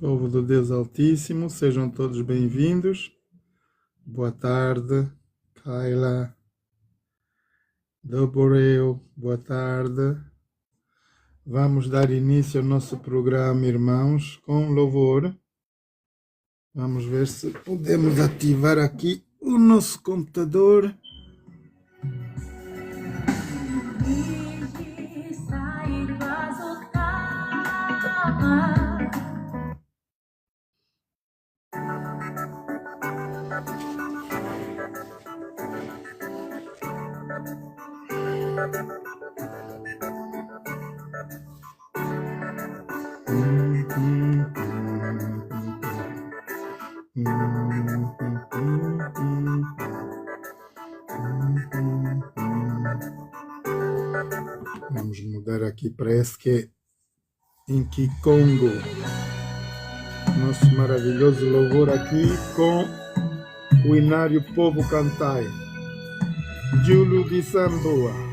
Povo do Deus Altíssimo, sejam todos bem-vindos. Boa tarde, Kaila, Doboreu, boa tarde. Vamos dar início ao nosso programa, irmãos, com louvor. Vamos ver se podemos ativar aqui o nosso computador. Vamos mudar aqui, parece que é em Kikongo. Nosso maravilhoso louvor aqui com o Inário Povo Cantai. Júlio de Samboa.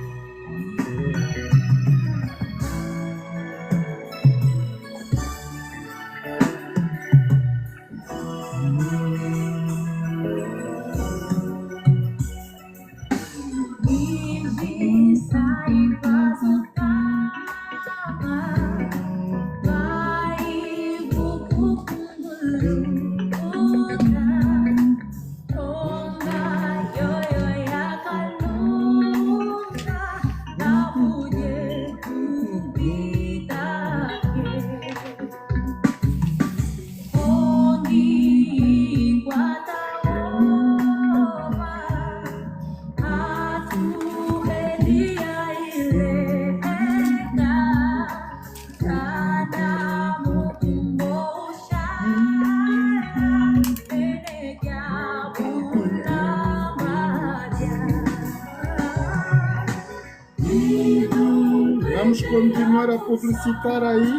Vamos continuar a publicitar aí.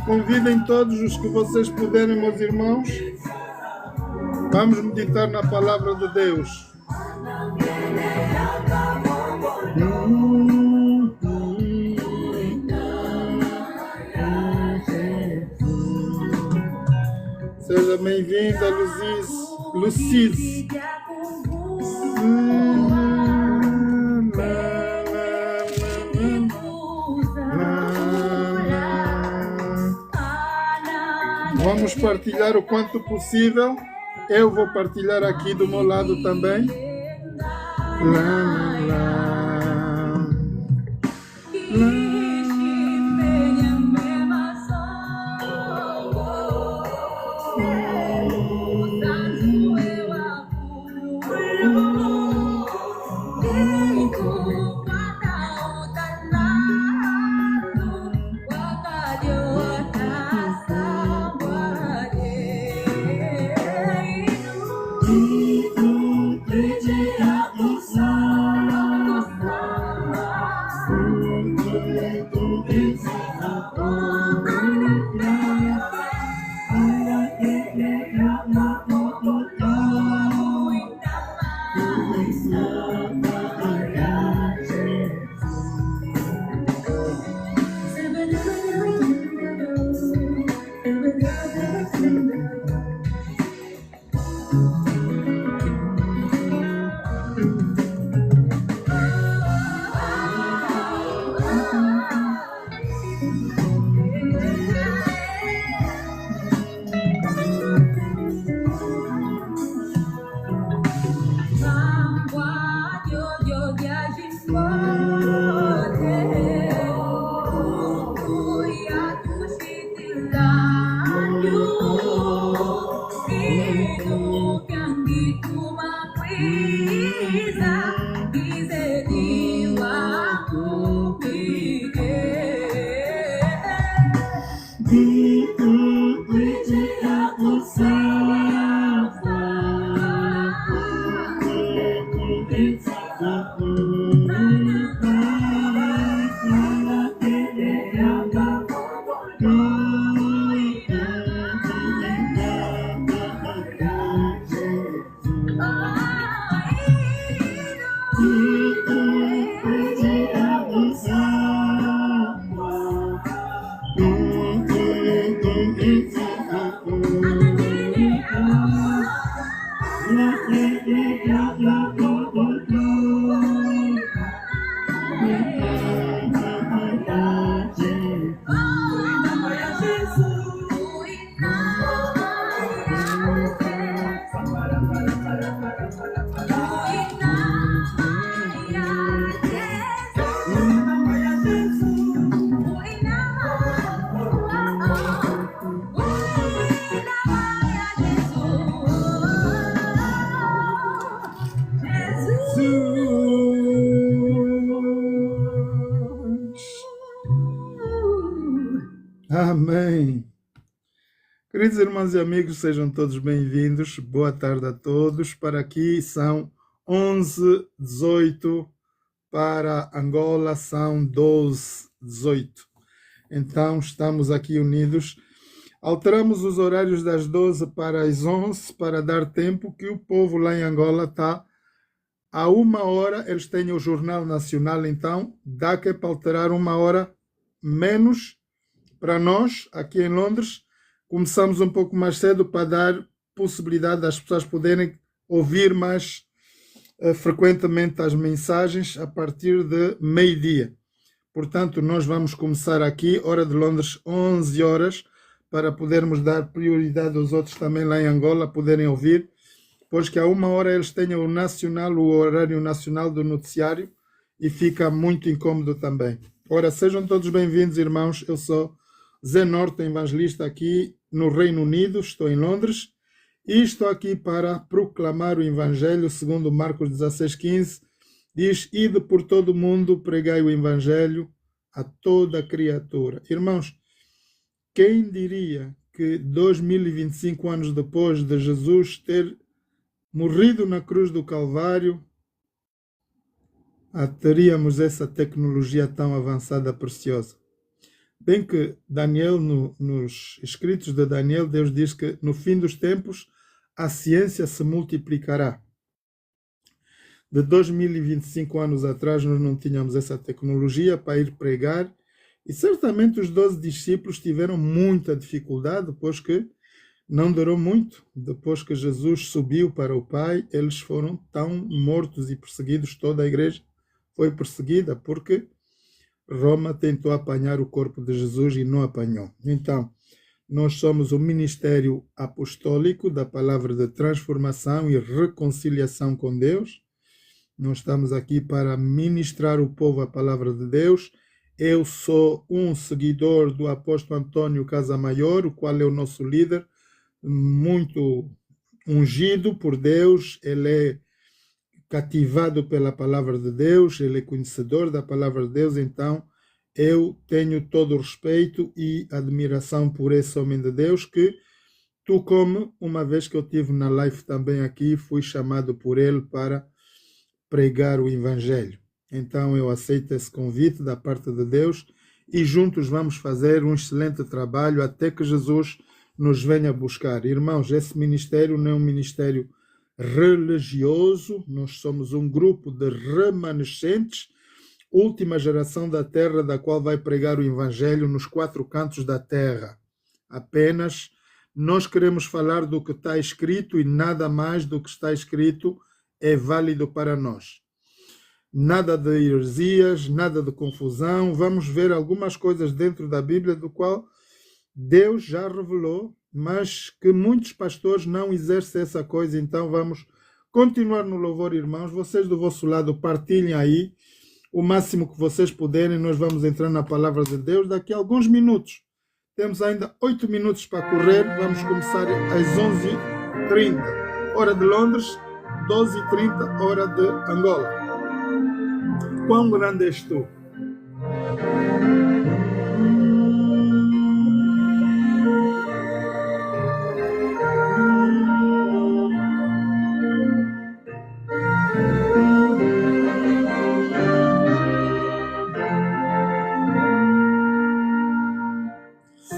Convidem todos os que vocês puderem, meus irmãos. Vamos meditar na palavra de Deus. Seja bem-vinda, Lucis. Vamos partilhar o quanto possível. Eu vou partilhar aqui do meu lado também. Amém. Queridos irmãos e amigos, sejam todos bem-vindos. Boa tarde a todos. Para aqui são 11h18, para Angola são 12h18. Então estamos aqui unidos. Alteramos os horários das 12 para as 11 para dar tempo que o povo lá em Angola está a 1h. Eles têm o Jornal Nacional, então dá que é para alterar 1h menos para nós aqui em Londres. Começamos um pouco mais cedo para dar possibilidade das pessoas poderem ouvir mais frequentemente as mensagens a partir de meio-dia. Portanto, nós vamos começar aqui, hora de Londres, 11h, para podermos dar prioridade aos outros também lá em Angola poderem ouvir, pois que a 1h eles têm o nacional, o horário nacional do noticiário, e fica muito incômodo também. Ora, sejam todos bem-vindos, irmãos. Eu sou Zé Norton, evangelista aqui no Reino Unido, estou em Londres, e estou aqui para proclamar o Evangelho, segundo Marcos 16:15, diz: ide por todo o mundo, pregai o Evangelho a toda criatura. Irmãos, quem diria que 2025 anos depois de Jesus ter morrido na cruz do Calvário, teríamos essa tecnologia tão avançada, preciosa? Bem que Daniel, nos escritos de Daniel, Deus diz que no fim dos tempos a ciência se multiplicará. De 2025 anos atrás nós não tínhamos essa tecnologia para ir pregar, e certamente os 12 discípulos tiveram muita dificuldade, pois que não durou muito. Depois que Jesus subiu para o Pai, eles foram tão mortos e perseguidos, toda a igreja foi perseguida, porque Roma tentou apanhar o corpo de Jesus e não apanhou. Então, nós somos o ministério apostólico da palavra de transformação e reconciliação com Deus. Nós estamos aqui para ministrar o povo a palavra de Deus. Eu sou um seguidor do apóstolo Antônio Casamaior, o qual é o nosso líder, muito ungido por Deus. Ele é cativado pela palavra de Deus, ele é conhecedor da palavra de Deus, então eu tenho todo o respeito e admiração por esse homem de Deus, que tu, como uma vez que eu tive na live também aqui, fui chamado por ele para pregar o Evangelho. Então eu aceito esse convite da parte de Deus e juntos vamos fazer um excelente trabalho até que Jesus nos venha buscar. Irmãos, esse ministério não é um ministério religioso, nós somos um grupo de remanescentes, última geração da terra, da qual vai pregar o Evangelho nos 4 cantos da terra. Apenas nós queremos falar do que está escrito e nada mais do que está escrito é válido para nós. Nada de heresias, nada de confusão. Vamos ver algumas coisas dentro da Bíblia do qual Deus já revelou, mas que muitos pastores não exercem essa coisa. Então vamos continuar no louvor, irmãos. Vocês do vosso lado partilhem aí o máximo que vocês puderem. Nós vamos entrar na palavra de Deus daqui a alguns minutos. Temos ainda 8 minutos para correr. Vamos começar às 11h30, hora de Londres, 12h30, hora de Angola. Quão grande és tu?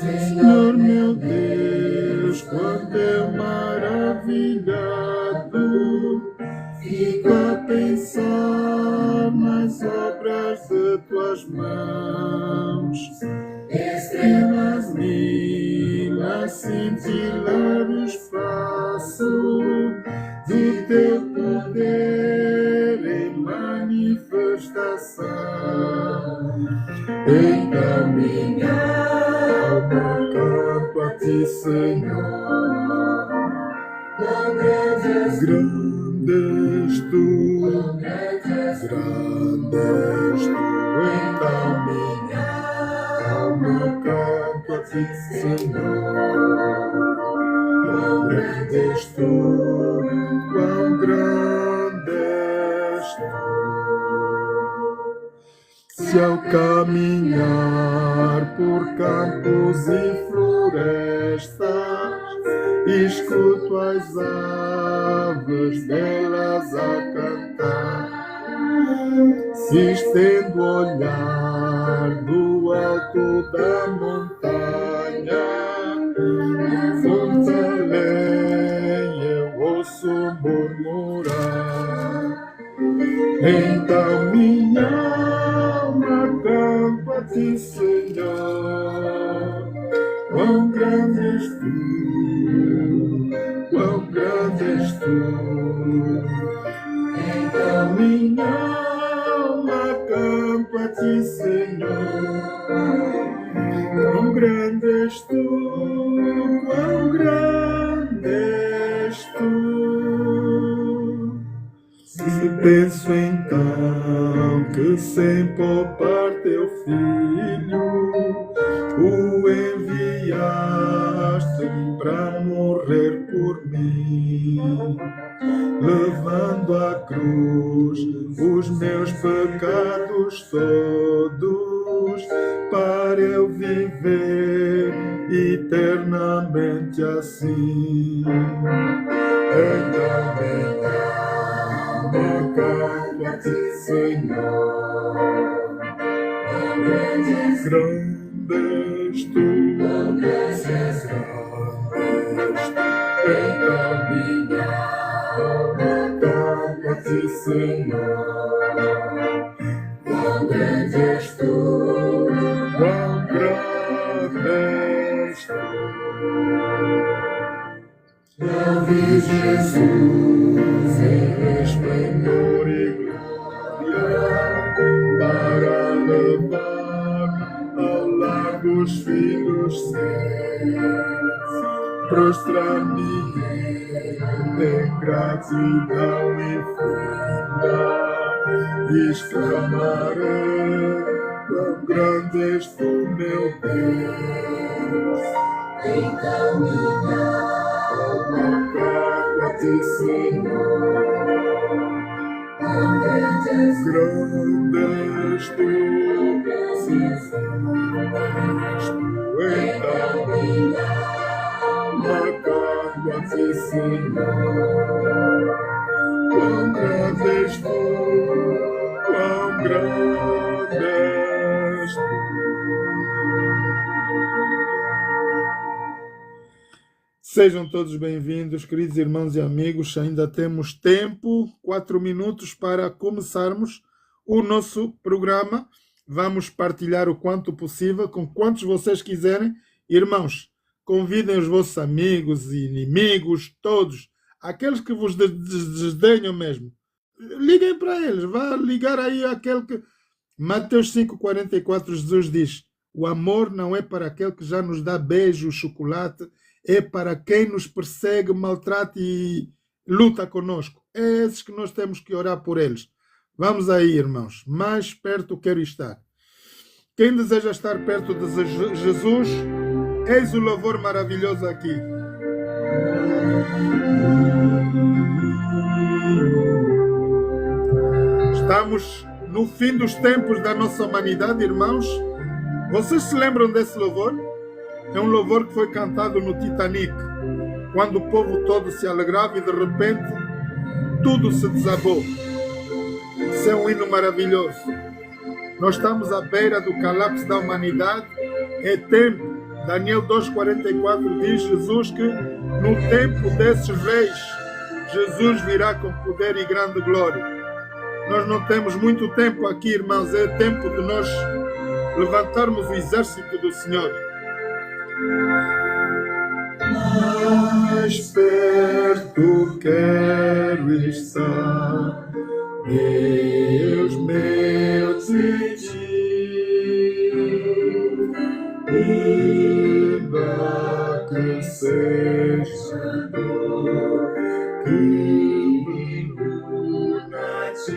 Senhor meu Deus, quanto eu maravilhado fico a pensar nas obras de tuas mãos, estrelas mil a cintilar o espaço do teu poder em manifestação. Então minha alma canto a ti, Senhor. Grande és tu, grande és tu. Então minha alma canto a ti, Senhor. Quão grande és tu, quão grande és tu. Se ao caminhar por campos e florestas, escuto as aves belas a cantar. Se estendo o olhar do alto da montanha, fonte além eu ouço murmurar. Então minha alma canta a ti, Senhor. Quão grande és tu, quão grande és tu. Então minha alma canta a ti, Senhor. Quão grande és tu, quão grande és tu. Se penso então que sem poupar teu filho o enviaste para morrer por mim, levando à cruz os meus pecados todos, para eu viver eternamente assim. Então minha alma canta a ti, Senhor. Grande és tu, grande és tu. Então minha alma canta a ti, Senhor. Quão grande és tu, quão grande és tu. Eu vi Jesus em esplendor e glória para levar ao lar dos filhos seus. Prostrar-me em gratidão infinita, exclamarei: quão grande és tu, meu Deus. Então minha alma canta a ti, Senhor. Quão grande és tu, então minha alma canta a ti, Senhor. Quão grande és tu, quão grande és tu. Sejam todos bem-vindos, queridos irmãos e amigos. Ainda temos tempo, 4 minutos para começarmos o nosso programa. Vamos partilhar o quanto possível, com quantos vocês quiserem. Irmãos, convidem os vossos amigos e inimigos, todos, aqueles que vos desdenham mesmo. Liguem para eles, vá ligar aí aquele que... Mateus 5,44, Jesus diz: o amor não é para aquele que já nos dá beijo, chocolate, é para quem nos persegue, maltrata e luta conosco. É esses que nós temos que orar por eles. Vamos aí, irmãos. Mais perto quero estar. Quem deseja estar perto de Jesus, eis o louvor maravilhoso aqui. Estamos no fim dos tempos da nossa humanidade, irmãos. Vocês se lembram desse louvor? É um louvor que foi cantado no Titanic, quando o povo todo se alegrava e de repente tudo se desabou. Isso é um hino maravilhoso. Nós estamos à beira do colapso da humanidade. É tempo. Daniel 2,44 diz Jesus que no tempo desses reis, Jesus virá com poder e grande glória. Nós não temos muito tempo aqui, irmãos. É tempo de nós levantarmos o exército do Senhor. Mais perto quero estar, Deus meu, de ti, ainda que seja dor que me una a ti.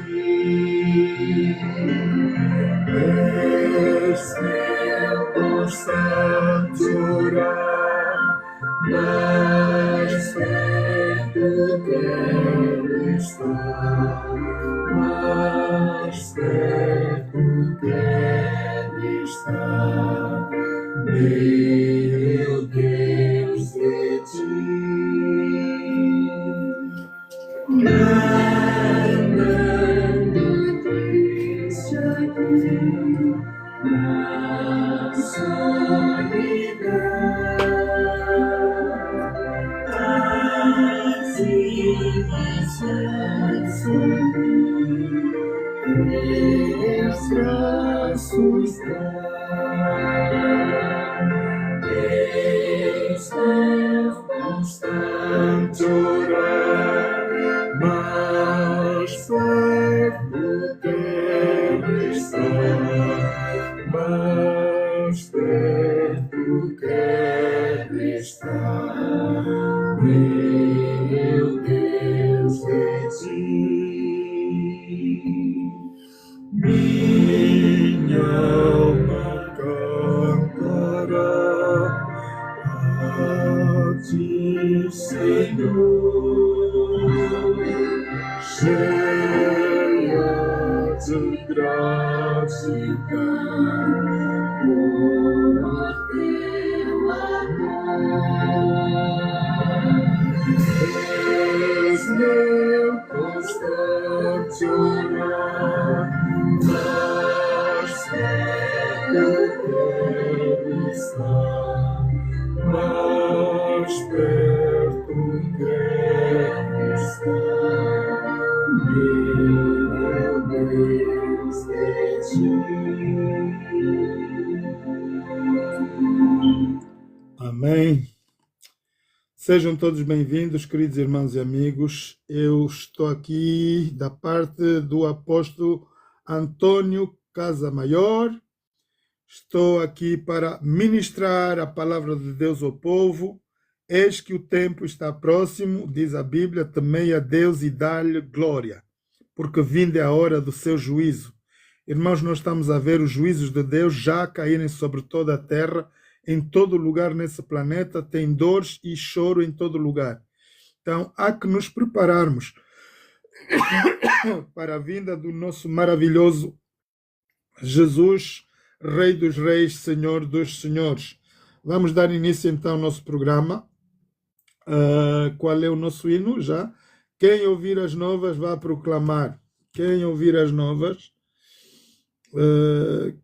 És meu constante orar, mais perto quero estar, mais perto quero estar, meu Deus, de ti. Andando triste aqui na solidão, as iniciais teus braços dão, estou constante orar, mas perto quero estar, mais perto quero estar, meu Deus, de ti. Minha alma cantará a ti, Senhor, cheia de gratidão por teu amor. És meu constante orar, mas perto quero estar, mais perto quero estar, meu Deus, de ti. Amém. Sejam todos bem-vindos, queridos irmãos e amigos. Eu estou aqui da parte do apóstolo Antônio Casamaior. Estou aqui para ministrar a palavra de Deus ao povo. Eis que o tempo está próximo, diz a Bíblia, temei a Deus e dá-lhe glória, porque vinda é a hora do seu juízo. Irmãos, nós estamos a ver os juízos de Deus já caírem sobre toda a terra, em todo lugar nesse planeta, tem dores e choro em todo lugar. Então, há que nos prepararmos para a vinda do nosso maravilhoso Jesus, Rei dos Reis, Senhor dos Senhores. Vamos dar início então ao nosso programa. Qual é o nosso hino já? Quem ouvir as novas vai proclamar. Quem ouvir as novas...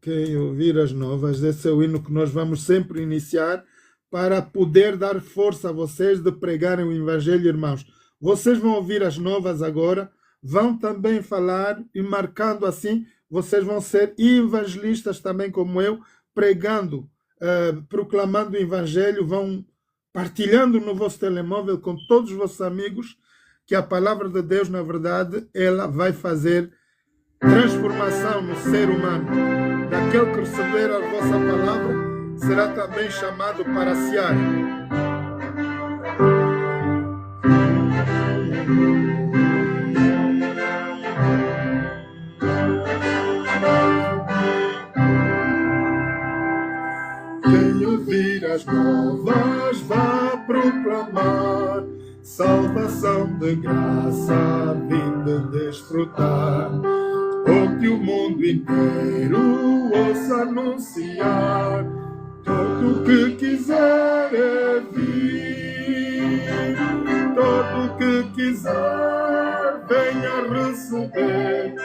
quem ouvir as novas, esse é o hino que nós vamos sempre iniciar para poder dar força a vocês de pregarem o Evangelho, irmãos. Vocês vão ouvir as novas agora, vão também falar e marcando assim, vocês vão ser evangelistas também como eu, pregando, proclamando o Evangelho, vão partilhando no vosso telemóvel com todos os vossos amigos que a palavra de Deus, na verdade, ela vai fazer transformação no ser humano. Daquele que receber a vossa palavra será também chamado para sear. Quem ouvir as novas vá proclamar salvação de graça, vinda desfrutar. O que o mundo inteiro ouça anunciar, todo o que quiser é vir, todo o que quiser venha receber,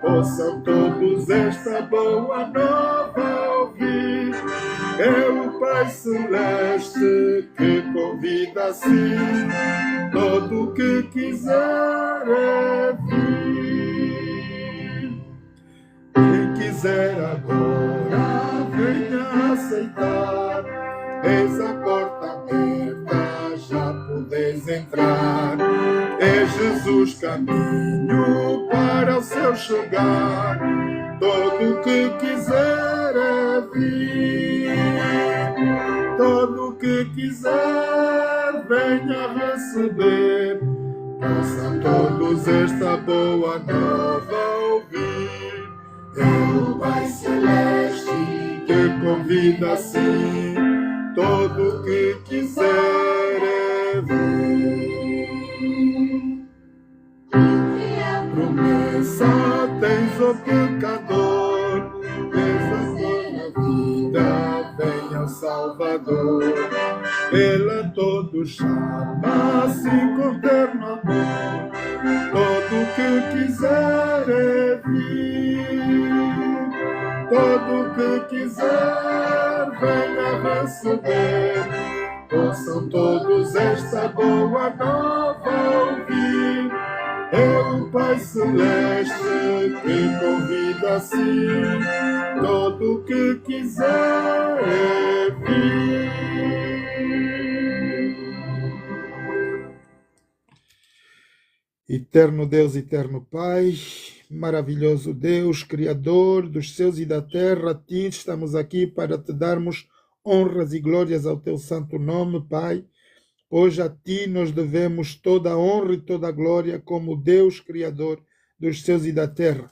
possam todos esta boa nova ouvir. É o Pai Celeste que convida assim, todo o que quiser é vir. Quem quiser agora, venha aceitar. Eis a porta aberta, já podeis entrar. É Jesus caminho para o seu chegar. Todo o que quiser é vir. Todo o que quiser, venha receber. Possam todos esta boa nova ouvir. É o Pai Celeste que convida assim, todo o que quiser é vir. Promessa tens, ó pecador, tens a vida, venha ao Salvador. Salvador. Ele a todos chama-se com terno amor. Todo que quiser é vir, todo que quiser venha receber. Ouçam todos esta boa nova ouvir. É o Pai Celeste que convida a si todo que quiser vir. Eterno Deus, eterno Pai, maravilhoso Deus, Criador dos céus e da terra, a Ti estamos aqui para Te darmos honras e glórias ao Teu santo nome, Pai. Hoje a Ti nós devemos toda a honra e toda a glória como Deus Criador dos céus e da terra.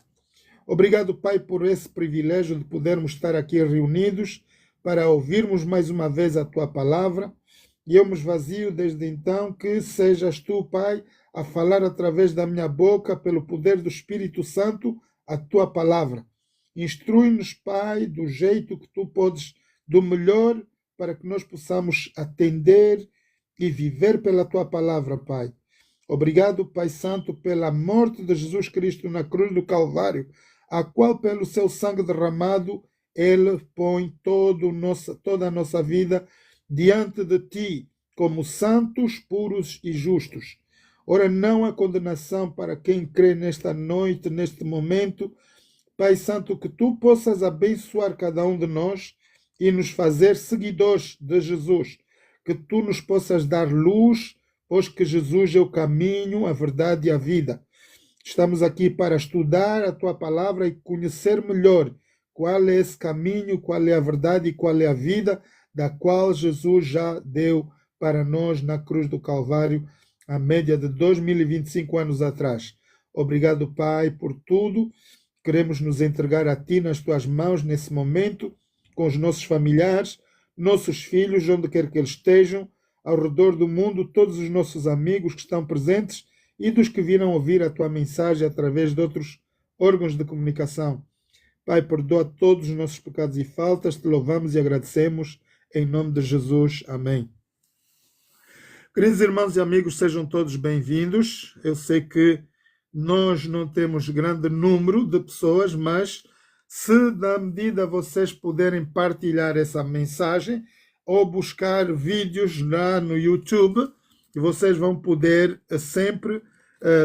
Obrigado, Pai, por esse privilégio de podermos estar aqui reunidos para ouvirmos mais uma vez a Tua palavra. E eu me esvazio desde então que sejas Tu, Pai, a falar através da minha boca, pelo poder do Espírito Santo, a Tua palavra. Instrui-nos, Pai, do jeito que Tu podes, do melhor, para que nós possamos atender e viver pela Tua palavra, Pai. Obrigado, Pai Santo, pela morte de Jesus Cristo na cruz do Calvário, a qual, pelo Seu sangue derramado, Ele põe toda a nossa vida diante de Ti, como santos, puros e justos. Ora, não há condenação para quem crê nesta noite, neste momento. Pai Santo, que Tu possas abençoar cada um de nós e nos fazer seguidores de Jesus. Que Tu nos possas dar luz, pois que Jesus é o caminho, a verdade e a vida. Estamos aqui para estudar a Tua palavra e conhecer melhor qual é esse caminho, qual é a verdade e qual é a vida da qual Jesus já deu para nós na cruz do Calvário, a média de 2025 anos atrás. Obrigado, Pai, por tudo. Queremos nos entregar a Ti nas Tuas mãos nesse momento, com os nossos familiares, nossos filhos, onde quer que eles estejam, ao redor do mundo, todos os nossos amigos que estão presentes e dos que virão ouvir a Tua mensagem através de outros órgãos de comunicação. Pai, perdoa todos os nossos pecados e faltas, Te louvamos e agradecemos, em nome de Jesus. Amém. Queridos irmãos e amigos, sejam todos bem-vindos. Eu sei que nós não temos grande número de pessoas, mas se na medida vocês puderem partilhar essa mensagem ou buscar vídeos lá no YouTube, vocês vão poder sempre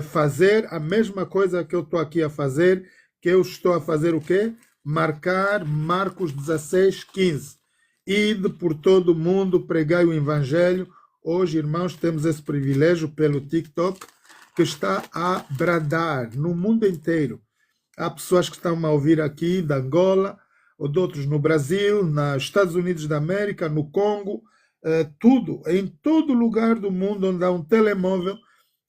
fazer a mesma coisa que eu estou aqui a fazer, que eu estou a fazer o quê? Marcar Marcos 16:15. Ide por todo o mundo, pregai o Evangelho. Hoje, irmãos, temos esse privilégio pelo TikTok, que está a bradar no mundo inteiro. Há pessoas que estão a ouvir aqui da Angola, ou de outros no Brasil, nos Estados Unidos da América, no Congo, tudo, em todo lugar do mundo onde há um telemóvel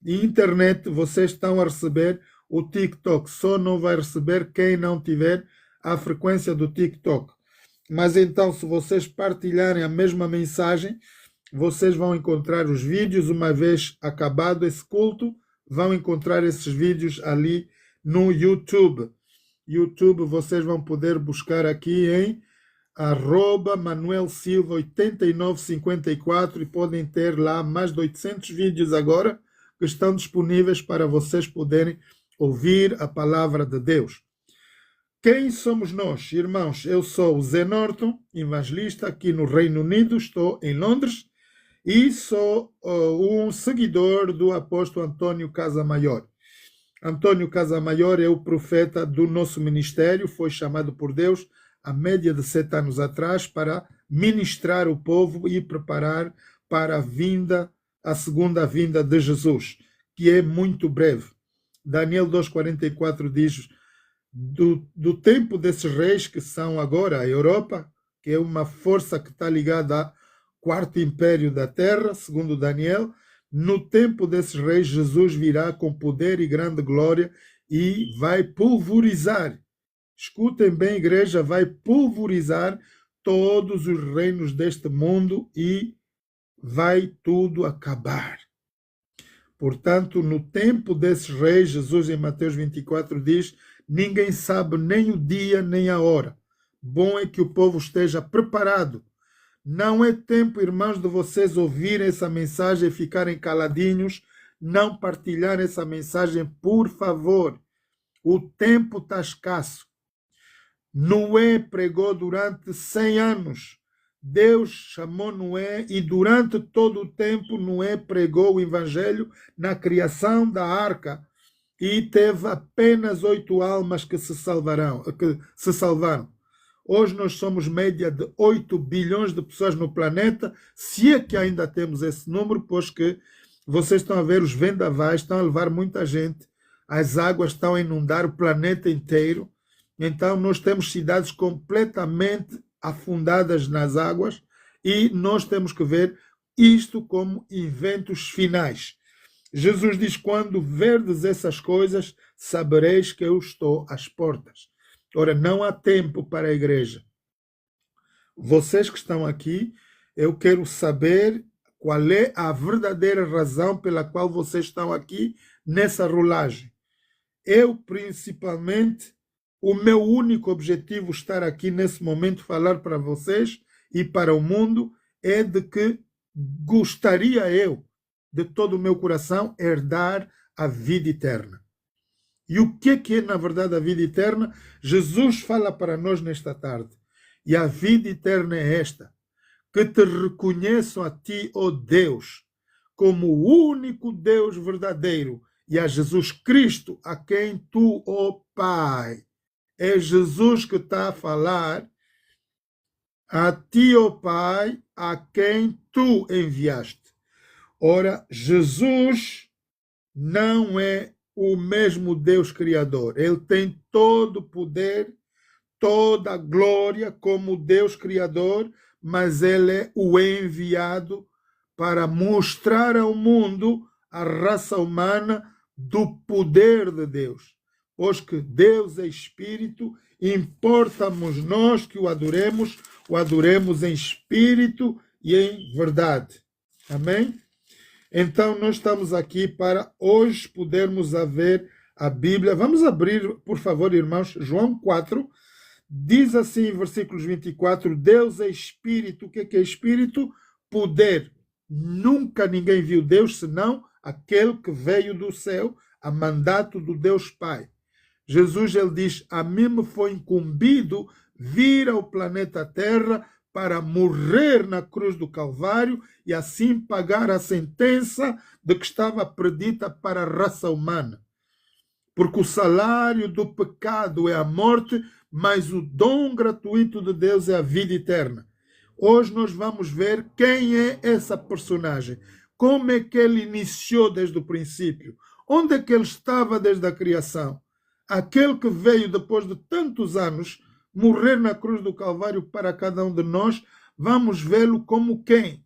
e internet, vocês estão a receber o TikTok. Só não vai receber quem não tiver a frequência do TikTok. Mas então, se vocês partilharem a mesma mensagem, vocês vão encontrar os vídeos, uma vez acabado esse culto, vão encontrar esses vídeos ali no YouTube. YouTube vocês vão poder buscar aqui em @ManuelSilva8954 e podem ter lá mais de 800 vídeos agora que estão disponíveis para vocês poderem ouvir a palavra de Deus. Quem somos nós, irmãos? Eu sou o Zé Norton, evangelista aqui no Reino Unido, estou em Londres e sou um seguidor do apóstolo Antônio Casamaior. Antônio Casamaior é o profeta do nosso ministério, foi chamado por Deus há média de 7 anos atrás para ministrar o povo e preparar para a segunda vinda de Jesus, que é muito breve. Daniel 2:44 diz: do tempo desses reis que são agora a Europa, que é uma força que está ligada ao quarto império da terra, segundo Daniel, no tempo desses reis Jesus virá com poder e grande glória e vai pulverizar. Escutem bem, igreja, vai pulverizar todos os reinos deste mundo e vai tudo acabar. Portanto, no tempo desses reis, Jesus em Mateus 24 diz: ninguém sabe nem o dia nem a hora. Bom é que o povo esteja preparado. Não é tempo, irmãos, de vocês ouvirem essa mensagem e ficarem caladinhos, não partilhar essa mensagem, por favor. O tempo está escasso. Noé pregou durante 100 anos. Deus chamou Noé e durante todo o tempo Noé pregou o evangelho na criação da arca e teve apenas 8 almas que se salvaram. Hoje nós somos média de 8 bilhões de pessoas no planeta, se é que ainda temos esse número, pois que vocês estão a ver os vendavais, estão a levar muita gente, as águas estão a inundar o planeta inteiro. Então, nós temos cidades completamente afundadas nas águas e nós temos que ver isto como eventos finais. Jesus diz, quando verdes essas coisas, sabereis que eu estou às portas. Ora, não há tempo para a igreja. Vocês que estão aqui, eu quero saber qual é a verdadeira razão pela qual vocês estão aqui nessa rolagem. Eu, principalmente, o meu único objetivo estar aqui nesse momento, falar para vocês e para o mundo, é de que gostaria eu, de todo o meu coração, herdar a vida eterna. E o que é, na verdade, a vida eterna? Jesus fala para nós nesta tarde. E a vida eterna é esta, que te reconheçam a ti, ó Deus, como o único Deus verdadeiro, e a Jesus Cristo, a quem tu, ó Pai, é Jesus que está a falar, a ti, ó Pai, a quem tu enviaste. Ora, Jesus não é o mesmo Deus Criador. Ele tem todo o poder, toda a glória como Deus Criador, mas ele é o enviado para mostrar ao mundo, a raça humana, do poder de Deus. Pois que Deus é Espírito, importa-nos nós que o adoremos em Espírito e em verdade. Amém? Então, nós estamos aqui para hoje podermos ver a Bíblia. Vamos abrir, por favor, irmãos, João 4. Diz assim, versículos 24, Deus é Espírito. O que é Espírito? Poder. Nunca ninguém viu Deus senão aquele que veio do céu, a mandato do Deus Pai. Jesus, ele diz, a mim me foi incumbido vir ao planeta Terra para morrer na cruz do Calvário e assim pagar a sentença de que estava predita para a raça humana. Porque o salário do pecado é a morte, mas o dom gratuito de Deus é a vida eterna. Hoje nós vamos ver quem é essa personagem, como é que ele iniciou desde o princípio, onde é que ele estava desde a criação. Aquele que veio depois de tantos anos morrer na cruz do Calvário para cada um de nós, vamos vê-lo como quem?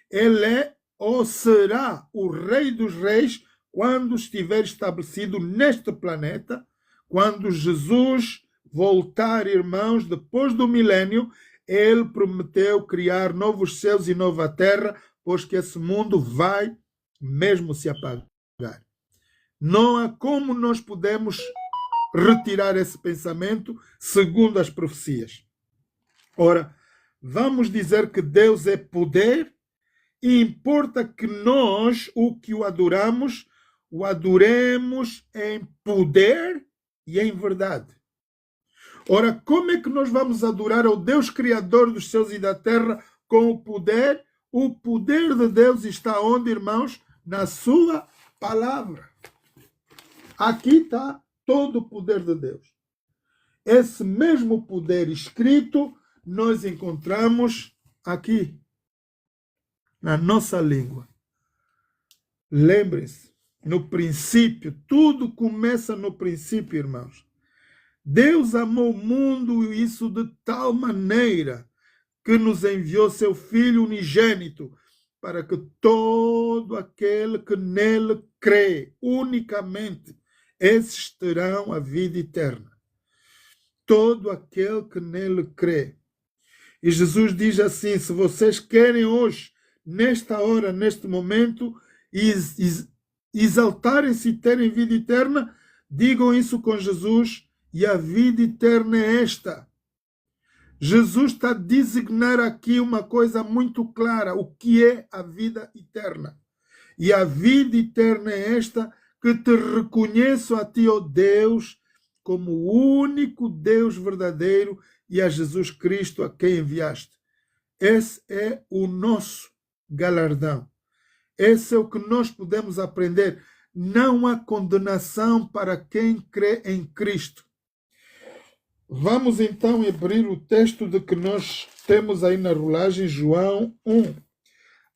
Ele é ou será o Rei dos Reis quando estiver estabelecido neste planeta, quando Jesus voltar, irmãos, depois do milênio, ele prometeu criar novos céus e nova terra, pois que esse mundo vai mesmo se apagar. Não há como nós podemos retirar esse pensamento segundo as profecias. Ora, vamos dizer que Deus é poder e importa que nós, o que o adoremos em poder e em verdade. Ora, como é que nós vamos adorar ao Deus Criador dos céus e da terra com o poder? O poder de Deus está onde, irmãos? Na sua palavra. Aqui está todo o poder de Deus. Esse mesmo poder escrito nós encontramos aqui, na nossa língua. Lembrem-se, no princípio, tudo começa no princípio, irmãos. Deus amou o mundo, isso de tal maneira que nos enviou seu Filho unigênito, para que todo aquele que nele crê unicamente, esses terão a vida eterna. Todo aquele que nele crê. E Jesus diz assim, se vocês querem hoje, nesta hora, neste momento, exaltarem-se e terem vida eterna, digam isso com Jesus, e a vida eterna é esta. Jesus está a designar aqui uma coisa muito clara, o que é a vida eterna. E a vida eterna é esta, que te reconheço a ti, ó Deus, como o único Deus verdadeiro e a Jesus Cristo a quem enviaste. Esse é o nosso galardão. Esse é o que nós podemos aprender. Não há condenação para quem crê em Cristo. Vamos então abrir o texto de que nós temos aí na rolagem, João 1.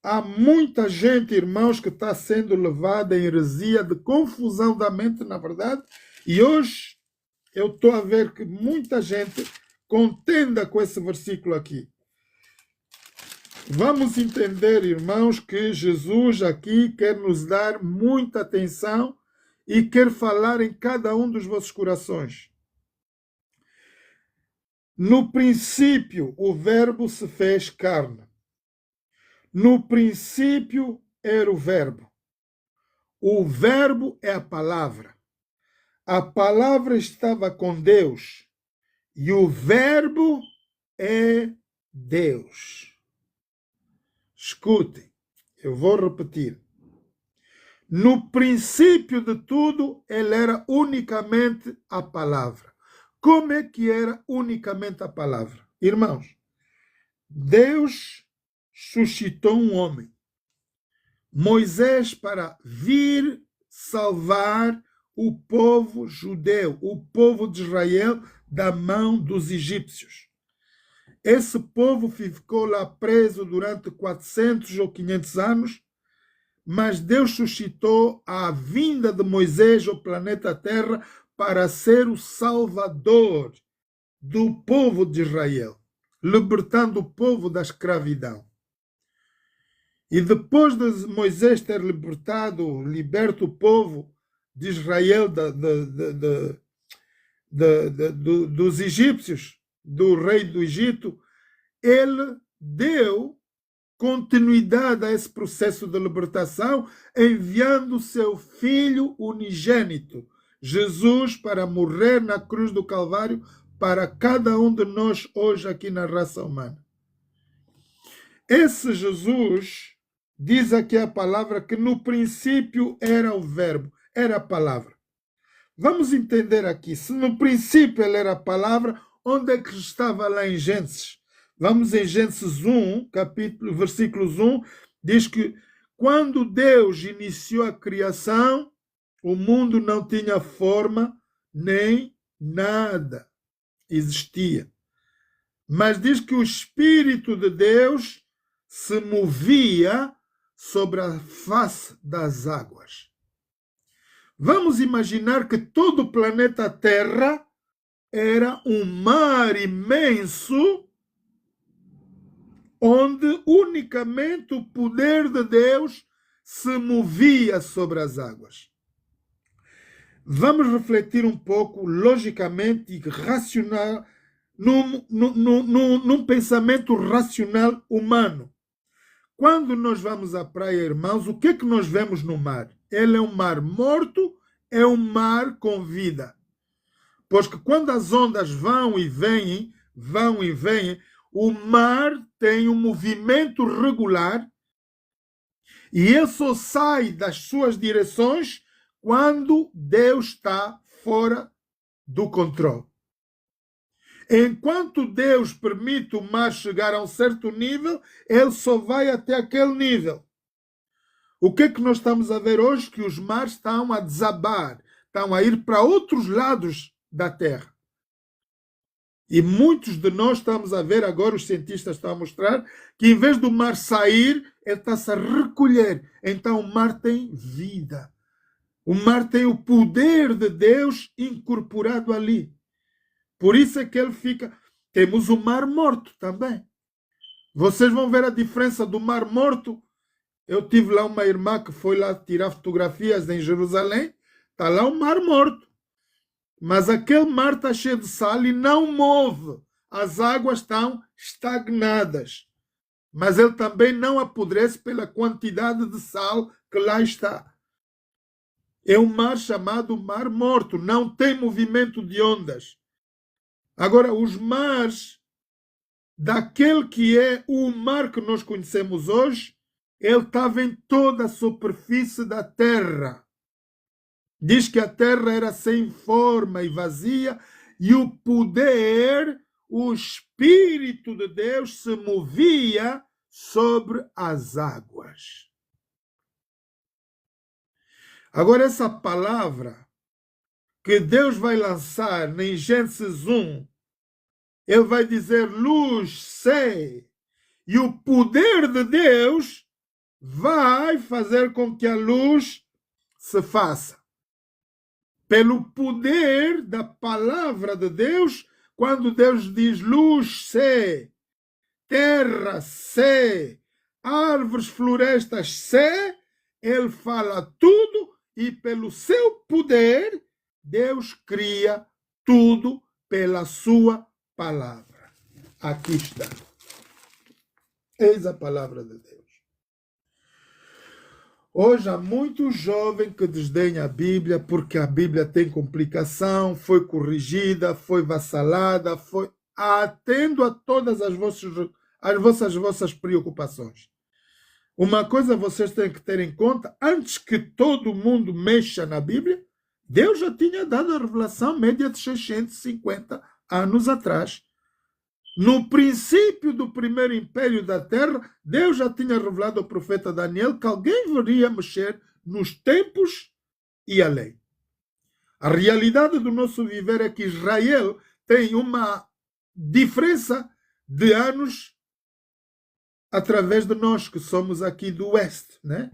Há muita gente, irmãos, que está sendo levada em heresia de confusão da mente, na verdade, e hoje eu estou a ver que muita gente contenda com esse versículo aqui. Vamos entender, irmãos, que Jesus aqui quer nos dar muita atenção e quer falar em cada um dos vossos corações. No princípio, o Verbo se fez carne. No princípio era o Verbo. O Verbo é a palavra. A palavra estava com Deus e o Verbo é Deus. Escutem, eu vou repetir. No princípio de tudo, ele era unicamente a palavra. Como é que era unicamente a palavra? Irmãos, Deus suscitou um homem, Moisés, para vir salvar o povo judeu, o povo de Israel, da mão dos egípcios. Esse povo ficou lá preso durante 400 ou 500 anos, mas Deus suscitou a vinda de Moisés ao planeta Terra para ser o salvador do povo de Israel, libertando o povo da escravidão. E depois de Moisés ter liberto o povo de Israel dos egípcios, do rei do Egito, ele deu continuidade a esse processo de libertação, enviando seu filho unigênito, Jesus, para morrer na cruz do Calvário para cada um de nós hoje aqui na raça humana. Esse Jesus, diz aqui a palavra, que no princípio era o Verbo, era a palavra. Vamos entender aqui, se no princípio ele era a palavra, onde é que estava lá em Gênesis? Vamos em Gênesis 1, versículos 1, diz que quando Deus iniciou a criação, o mundo não tinha forma, nem nada existia. Mas diz que o Espírito de Deus se movia sobre a face das águas. Vamos imaginar que todo o planeta Terra era um mar imenso, onde unicamente o poder de Deus se movia sobre as águas. Vamos refletir um pouco logicamente e racional, num pensamento racional humano. Quando nós vamos à praia, irmãos, o que é que nós vemos no mar? Ele é um mar morto, é um mar com vida. Pois que quando as ondas vão e vêm, o mar tem um movimento regular e ele só sai das suas direções quando Deus está fora do controle. Enquanto Deus permite o mar chegar a um certo nível, ele só vai até aquele nível. O que é que nós estamos a ver hoje? Que os mares estão a desabar, estão a ir para outros lados da Terra. E muitos de nós estamos a ver, agora os cientistas estão a mostrar, que em vez do mar sair, ele está-se a recolher. Então o mar tem vida. O mar tem o poder de Deus incorporado ali. Por isso é que ele fica... Temos o mar morto também. Vocês vão ver a diferença do mar morto. Eu tive lá uma irmã que foi lá tirar fotografias em Jerusalém. Está lá um mar morto. Mas aquele mar está cheio de sal e não move. As águas estão estagnadas. Mas ele também não apodrece pela quantidade de sal que lá está. É um mar chamado Mar Morto. Não tem movimento de ondas. Agora, os mares daquele que é o mar que nós conhecemos hoje, ele estava em toda a superfície da terra. Diz que a terra era sem forma e vazia, e o poder, o Espírito de Deus se movia sobre as águas. Agora, essa palavra que Deus vai lançar em Gênesis 1, ele vai dizer luz, sei, e o poder de Deus vai fazer com que a luz se faça. Pelo poder da palavra de Deus, quando Deus diz luz, sei, terra, sei, árvores, florestas, sei, ele fala tudo e pelo seu poder, Deus cria tudo pela sua palavra. Aqui está. Eis a palavra de Deus. Hoje há muitos jovens que desdenham a Bíblia porque a Bíblia tem complicação, foi corrigida, foi vassalada, foi atendo a todas as vossas preocupações. Uma coisa vocês têm que ter em conta, antes que todo mundo mexa na Bíblia, Deus já tinha dado a revelação média de 650 anos atrás. No princípio do primeiro império da terra, Deus já tinha revelado ao profeta Daniel que alguém viria mexer nos tempos e a lei. A realidade do nosso viver é que Israel tem uma diferença de anos através de nós, que somos aqui do oeste, né?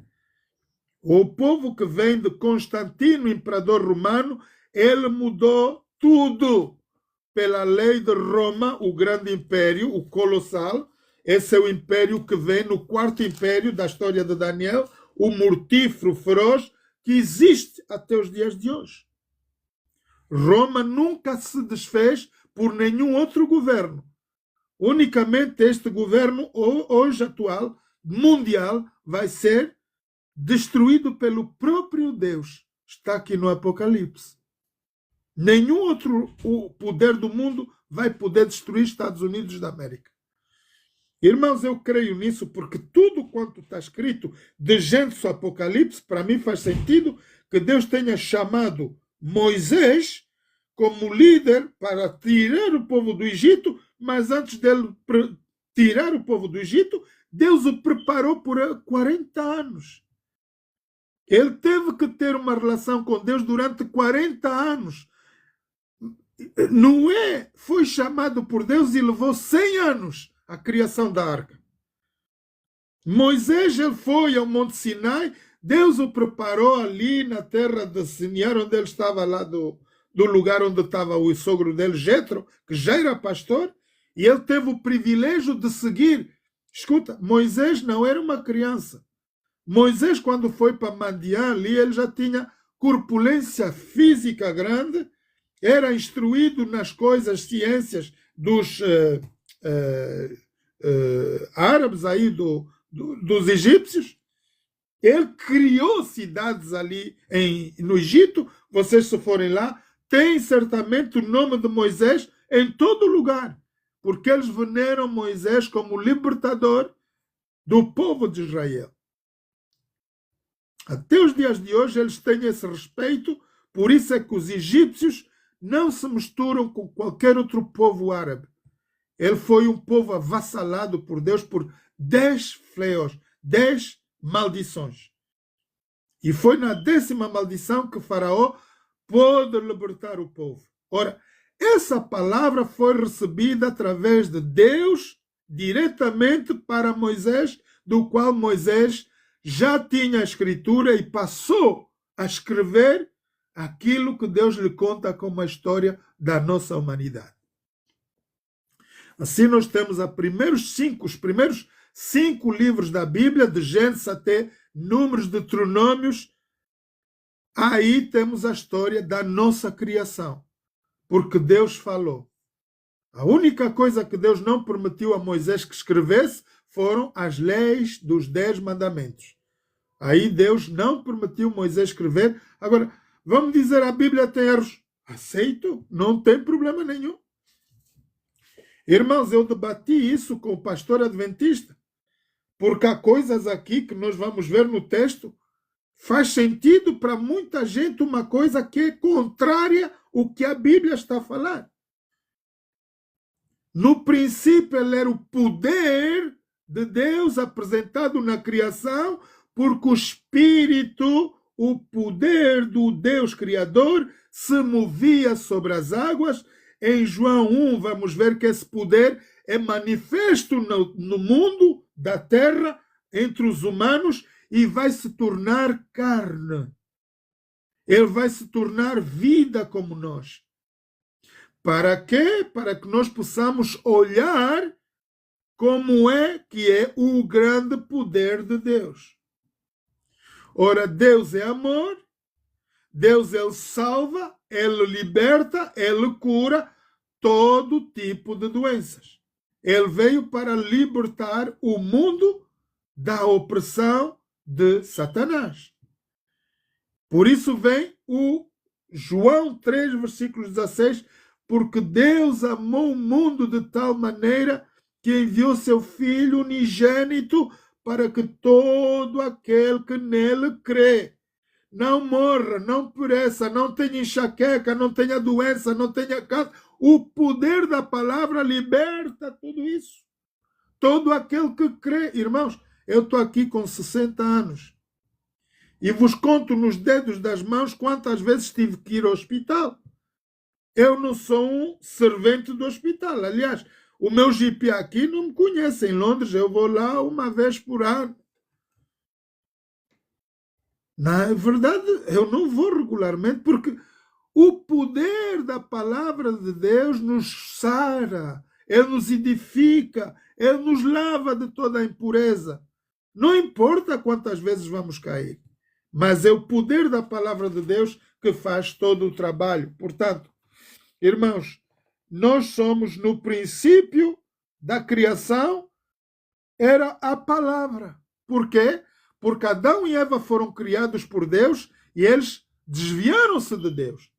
O povo que vem de Constantino, imperador romano, ele mudou tudo. Pela lei de Roma, o grande império, o colossal, esse é o império que vem no quarto império da história de Daniel, o mortífero feroz, que existe até os dias de hoje. Roma nunca se desfez por nenhum outro governo. Unicamente este governo, hoje atual, mundial, vai ser destruído pelo próprio Deus. Está aqui no Apocalipse. Nenhum outro poder do mundo vai poder destruir Estados Unidos da América. Irmãos, eu creio nisso porque tudo quanto está escrito de Gênesis ao Apocalipse, para mim faz sentido que Deus tenha chamado Moisés como líder para tirar o povo do Egito, mas antes dele tirar o povo do Egito, Deus o preparou por 40 anos. Ele teve que ter uma relação com Deus durante 40 anos. Noé foi chamado por Deus e levou 100 anos a criação da arca. Moisés, ele foi ao Monte Sinai, Deus o preparou ali na terra de Siniar, onde ele estava lá do lugar onde estava o sogro dele, Jetro, que já era pastor, e ele teve o privilégio de seguir. Escuta, Moisés não era uma criança. Moisés, quando foi para Madian ali, ele já tinha corpulência física grande, era instruído nas coisas, ciências dos árabes aí, dos egípcios. Ele criou cidades ali no Egito. Vocês, se forem lá, tem certamente o nome de Moisés em todo lugar, porque eles veneram Moisés como libertador do povo de Israel. Até os dias de hoje eles têm esse respeito, por isso é que os egípcios não se misturam com qualquer outro povo árabe. Ele foi um povo avassalado por Deus por 10 fleos, 10 maldições. E foi na 10ª maldição que Faraó pôde libertar o povo. Ora, essa palavra foi recebida através de Deus diretamente para Moisés, do qual Moisés já tinha a escritura e passou a escrever aquilo que Deus lhe conta como a história da nossa humanidade. Assim nós temos os primeiros 5 livros da Bíblia, de Gênesis até Números, Deuteronômios. Aí temos a história da nossa criação, porque Deus falou. A única coisa que Deus não permitiu a Moisés que escrevesse foram as leis dos 10 mandamentos. Aí Deus não permitiu Moisés escrever. Agora, vamos dizer, a Bíblia tem erros. Aceito, não tem problema nenhum. Irmãos, eu debati isso com o pastor adventista, porque há coisas aqui que nós vamos ver no texto. Faz sentido para muita gente uma coisa que é contrária ao que a Bíblia está a falar. No princípio, ele era o poder de Deus apresentado na criação, porque o Espírito, o poder do Deus Criador, se movia sobre as águas. Em João 1, vamos ver que esse poder é manifesto no mundo da terra, entre os humanos, e vai se tornar carne. Ele vai se tornar vida como nós. Para quê? Para que nós possamos olhar como é que é o grande poder de Deus. Ora, Deus é amor, Deus ele salva, ele liberta, ele cura todo tipo de doenças. Ele veio para libertar o mundo da opressão de Satanás. Por isso vem o João 3, versículo 16, porque Deus amou o mundo de tal maneira que enviou seu Filho unigênito para que todo aquele que nele crê não morra, não pereça, não tenha enxaqueca, não tenha doença, não tenha câncer. O poder da palavra liberta tudo isso. Todo aquele que crê. Irmãos, eu estou aqui com 60 anos e vos conto nos dedos das mãos quantas vezes tive que ir ao hospital. Eu não sou um servente do hospital. Aliás, o meu GP aqui não me conhece. Em Londres eu vou lá uma vez por ano. Na verdade, eu não vou regularmente porque o poder da palavra de Deus nos sara, ele nos edifica, ele nos lava de toda a impureza. Não importa quantas vezes vamos cair, mas é o poder da palavra de Deus que faz todo o trabalho. Portanto, irmãos, nós somos no princípio da criação, era a palavra. Por quê? Porque Adão e Eva foram criados por Deus e eles desviaram-se de Deus.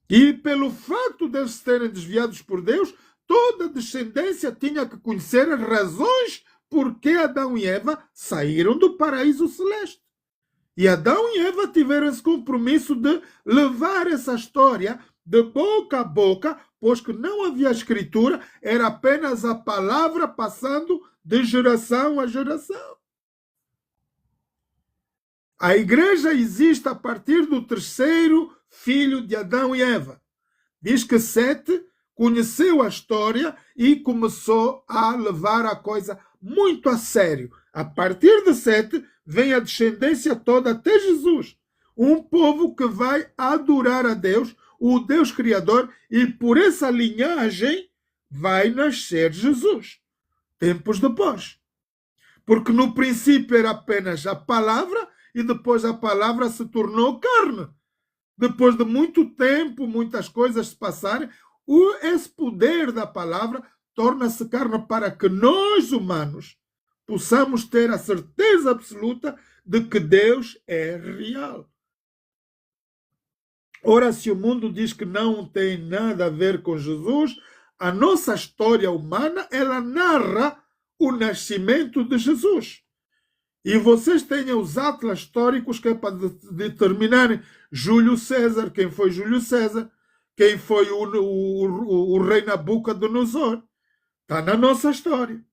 E pelo facto de eles terem desviados por Deus, toda a descendência tinha que conhecer as razões por que Adão e Eva saíram do paraíso celeste. E Adão e Eva tiveram esse compromisso de levar essa história de boca a boca, pois que não havia escritura, era apenas a palavra passando de geração a geração. A igreja existe a partir do terceiro filho de Adão e Eva. Diz que Sete conheceu a história e começou a levar a coisa muito a sério. A partir de Sete vem a descendência toda até Jesus. Um povo que vai adorar a Deus, o Deus Criador, e por essa linhagem vai nascer Jesus. Tempos depois. Porque no princípio era apenas a palavra e depois a palavra se tornou carne. Depois de muito tempo, muitas coisas se passarem, esse poder da palavra torna-se carne para que nós, humanos, possamos ter a certeza absoluta de que Deus é real. Ora, se o mundo diz que não tem nada a ver com Jesus, a nossa história humana, ela narra o nascimento de Jesus. E vocês têm os atlas históricos que é para determinarem Júlio César, quem foi Júlio César, quem foi o rei Nabucodonosor. Está na nossa história.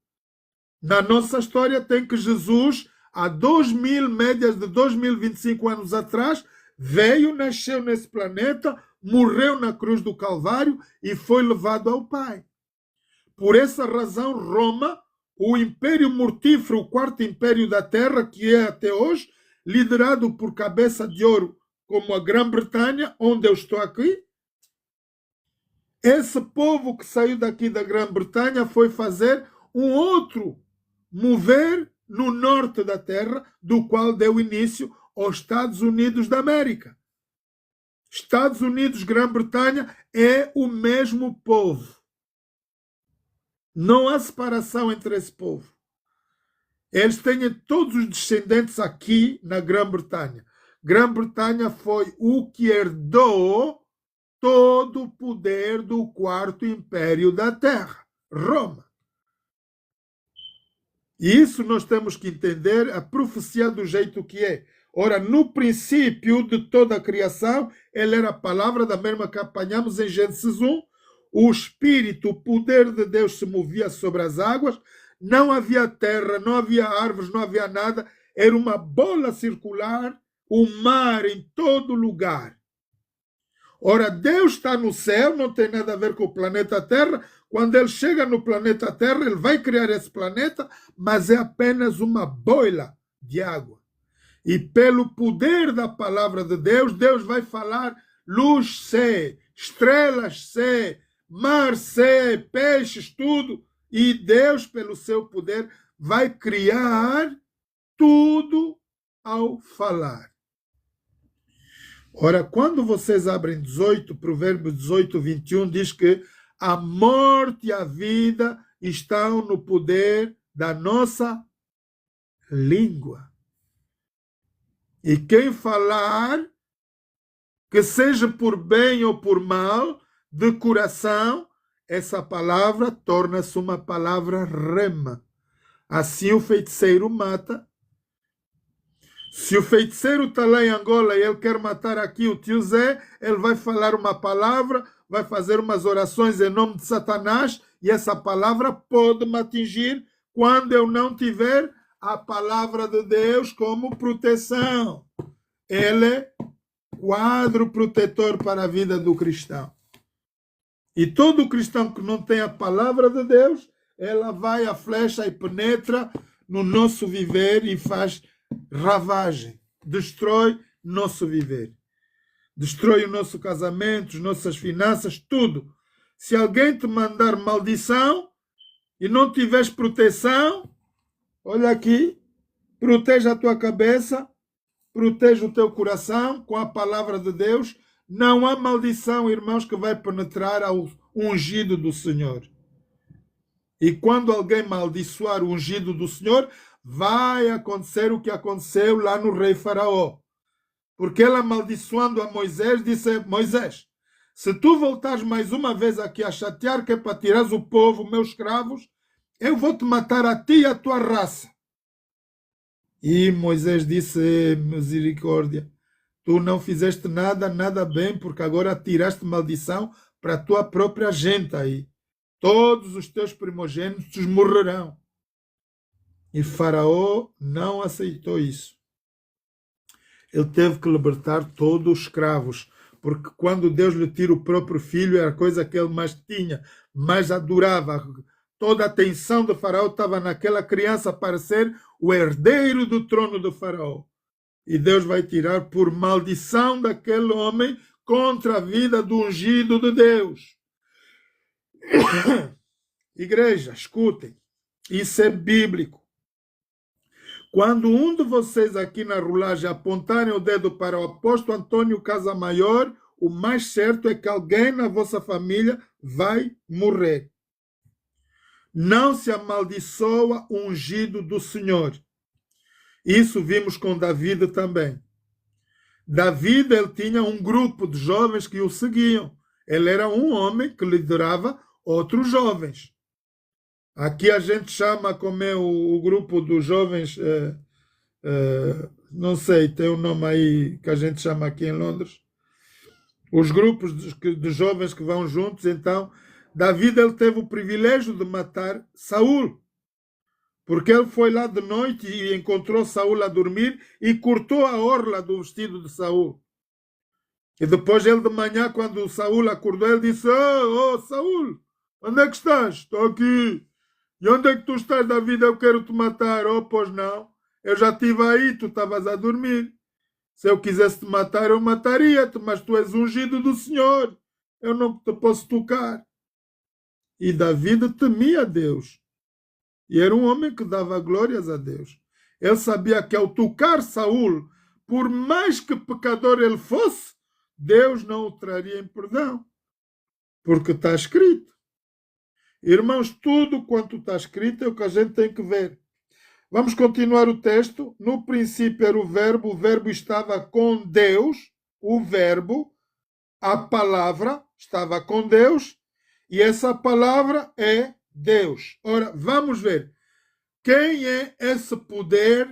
Na nossa história tem que Jesus, há 2000, médias de 2025 anos atrás, veio, nasceu nesse planeta, morreu na cruz do Calvário e foi levado ao Pai. Por essa razão, Roma, o império mortífero, o quarto império da Terra, que é até hoje, liderado por cabeça de ouro, como a Grã-Bretanha, onde eu estou aqui. Esse povo que saiu daqui da Grã-Bretanha foi fazer um outro mover no norte da Terra, do qual deu início aos Estados Unidos da América. Estados Unidos, Grã-Bretanha é o mesmo povo. Não há separação entre esse povo. Eles têm todos os descendentes aqui na Grã-Bretanha. Grã-Bretanha foi o que herdou todo o poder do quarto império da Terra. Roma. E isso nós temos que entender a profecia do jeito que é. Ora, no princípio de toda a criação, ela era a palavra, da mesma que apanhamos em Gênesis 1. O Espírito, o poder de Deus se movia sobre as águas. Não havia terra, não havia árvores, não havia nada. Era uma bola circular, o mar em todo lugar. Ora, Deus está no céu, não tem nada a ver com o planeta Terra. Quando ele chega no planeta Terra, ele vai criar esse planeta, mas é apenas uma boila de água. E pelo poder da palavra de Deus, Deus vai falar luz ser, estrelas ser, mar ser, peixes, tudo. E Deus, pelo seu poder, vai criar tudo ao falar. Ora, quando vocês abrem 18, Provérbios 18, 21, diz que a morte e a vida estão no poder da nossa língua. E quem falar, que seja por bem ou por mal, de coração, essa palavra torna-se uma palavra rema. Assim o feiticeiro mata. Se o feiticeiro está lá em Angola e ele quer matar aqui o tio Zé, ele vai falar uma palavra, vai fazer umas orações em nome de Satanás, e essa palavra pode me atingir quando eu não tiver a palavra de Deus como proteção. Ele é quadro protetor para a vida do cristão. E todo cristão que não tem a palavra de Deus, ela vai a flecha e penetra no nosso viver e faz ravagem, destrói nosso viver, destrói o nosso casamento, as nossas finanças, tudo. Se alguém te mandar maldição e não tiveres proteção, olha aqui, proteja a tua cabeça, proteja o teu coração com a palavra de Deus. Não há maldição, irmãos, que vai penetrar ao ungido do Senhor. E quando alguém maldiçoar o ungido do Senhor, vai acontecer o que aconteceu lá no rei Faraó. Porque ele, amaldiçoando a Moisés, disse: Moisés, se tu voltares mais uma vez aqui a chatear, que é para tirares o povo, meus escravos, eu vou te matar a ti e a tua raça. E Moisés disse: misericórdia, tu não fizeste nada bem, porque agora tiraste maldição para a tua própria gente aí. Todos os teus primogênitos morrerão. E Faraó não aceitou isso. Ele teve que libertar todos os escravos, porque quando Deus lhe tira o próprio filho, era a coisa que ele mais tinha, mais adorava. Toda a atenção de Faraó estava naquela criança para ser o herdeiro do trono de Faraó. E Deus vai tirar por maldição daquele homem contra a vida do ungido de Deus. Igreja, escutem, isso é bíblico. Quando um de vocês aqui na rolagem apontarem o dedo para o apóstolo Antônio Casamaior, o mais certo é que alguém na vossa família vai morrer. Não se amaldiçoa o ungido do Senhor. Isso vimos com David também. David, ele tinha um grupo de jovens que o seguiam. Ele era um homem que liderava outros jovens. Aqui a gente chama, como é o grupo dos jovens, não sei, tem um nome aí que a gente chama aqui em Londres. Os grupos de jovens que vão juntos. Então, David, ele teve o privilégio de matar Saul, porque ele foi lá de noite e encontrou Saul a dormir e cortou a orla do vestido de Saul. E depois ele de manhã, quando Saul acordou, ele disse: oh Saul, onde é que estás? Estou aqui. E onde é que tu estás, David? Eu quero te matar. Oh, pois não. Eu já estive aí, tu estavas a dormir. Se eu quisesse te matar, eu mataria-te, mas tu és ungido do Senhor. Eu não te posso tocar. E David temia Deus. E era um homem que dava glórias a Deus. Ele sabia que ao tocar Saul, por mais que pecador ele fosse, Deus não o traria em perdão. Porque está escrito. Irmãos, tudo quanto está escrito é o que a gente tem que ver. Vamos continuar o texto. No princípio era o verbo estava com Deus, o verbo, a palavra estava com Deus, e essa palavra é Deus. Ora, vamos ver quem é esse poder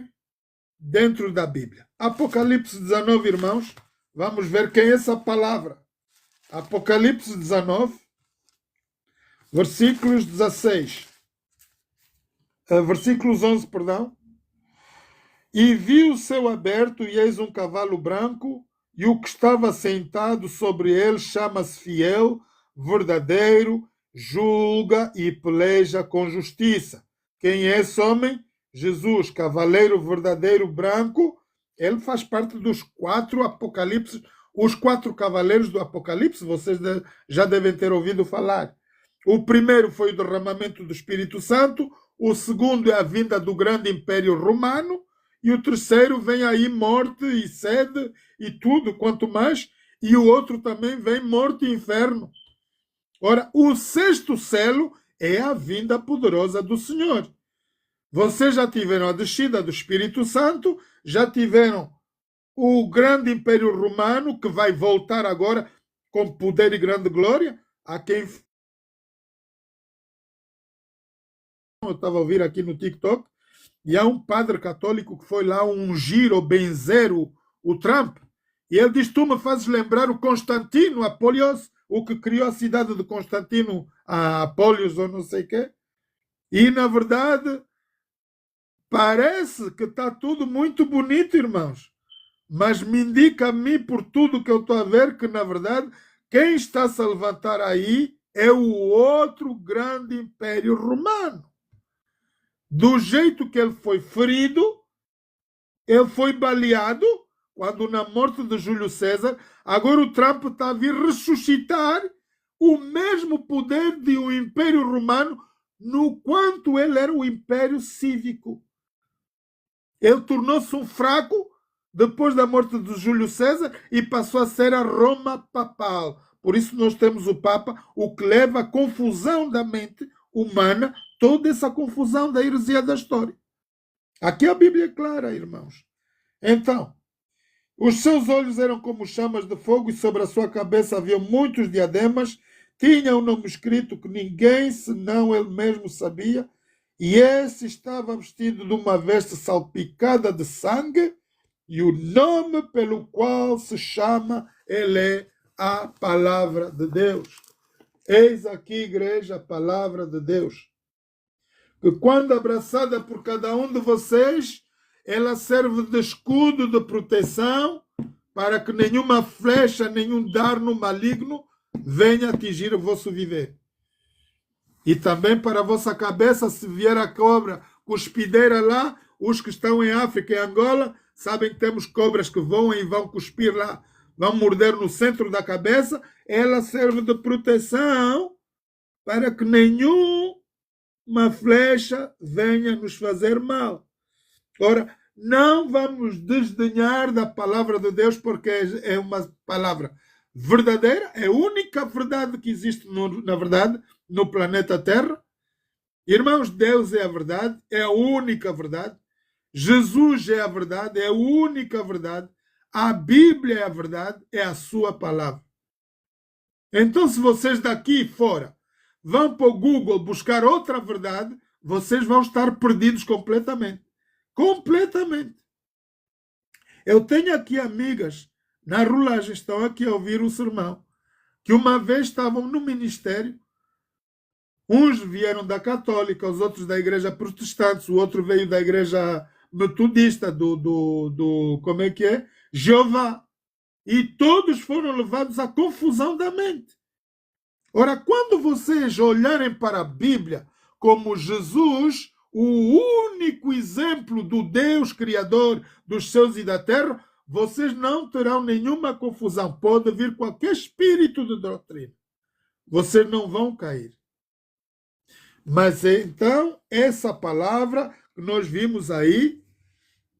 dentro da Bíblia. Apocalipse 19, irmãos, vamos ver quem é essa palavra. Apocalipse 19, versículos 16. Versículos 11, perdão. E vi o céu aberto, e eis um cavalo branco, e o que estava sentado sobre ele chama-se Fiel, verdadeiro, julga e peleja com justiça. Quem é esse homem? Jesus, cavaleiro verdadeiro branco. Ele faz parte dos 4 apocalipses, os 4 cavaleiros do Apocalipse, vocês já devem ter ouvido falar. O primeiro foi o derramamento do Espírito Santo, o segundo é a vinda do grande Império Romano, e o terceiro vem aí morte e sede e tudo, quanto mais, e o outro também vem morte e inferno. Ora, o 6º selo é a vinda poderosa do Senhor. Vocês já tiveram a descida do Espírito Santo, já tiveram o grande Império Romano, que vai voltar agora com poder e grande glória, a quem eu estava a ouvir aqui no TikTok, e há um padre católico que foi lá ungir ou benzer o Trump. E ele diz, tu me fazes lembrar o Constantino, Apolios, o que criou a cidade de Constantino, a Apolios ou não sei o quê. E, na verdade, parece que está tudo muito bonito, irmãos. Mas me indica a mim, por tudo que eu estou a ver, que, na verdade, quem está a se levantar aí é o outro grande Império Romano. Do jeito que ele foi ferido, ele foi baleado, quando na morte de Júlio César, agora o Trump está a vir ressuscitar o mesmo poder de um Império Romano, no quanto ele era o Império Cívico. Ele tornou-se um fraco depois da morte de Júlio César e passou a ser a Roma papal. Por isso nós temos o Papa, o que leva à confusão da mente humana, toda essa confusão da heresia da história. Aqui a Bíblia é clara, irmãos. Então, os seus olhos eram como chamas de fogo e sobre a sua cabeça havia muitos diademas. Tinha um nome escrito que ninguém senão ele mesmo sabia. E esse estava vestido de uma veste salpicada de sangue. E o nome pelo qual se chama, ele é a Palavra de Deus. Eis aqui, igreja, a Palavra de Deus. Que quando abraçada por cada um de vocês, ela serve de escudo de proteção para que nenhuma flecha, nenhum dardo maligno venha atingir o vosso viver. E também para a vossa cabeça, se vier a cobra cuspideira lá, os que estão em África e Angola, sabem que temos cobras que voam e vão cuspir lá, vão morder no centro da cabeça, ela serve de proteção para que nenhuma flecha venha nos fazer mal. Ora, não vamos desdenhar da palavra de Deus, porque é uma palavra verdadeira, é a única verdade que existe, na verdade, no planeta Terra. Irmãos, Deus é a verdade, é a única verdade. Jesus é a verdade, é a única verdade. A Bíblia é a verdade, é a sua palavra. Então, se vocês daqui fora vão para o Google buscar outra verdade, vocês vão estar perdidos completamente. Completamente. Eu tenho aqui amigas na rolagem, estão aqui a ouvir o sermão, que uma vez estavam no ministério, uns vieram da católica, os outros da igreja protestante, o outro veio da igreja metodista, como é que é? Jeová. E todos foram levados à confusão da mente. Ora, quando vocês olharem para a Bíblia como Jesus, o único exemplo do Deus Criador dos céus e da terra, vocês não terão nenhuma confusão. Pode vir qualquer espírito de doutrina. Vocês não vão cair. Mas então, essa palavra que nós vimos aí,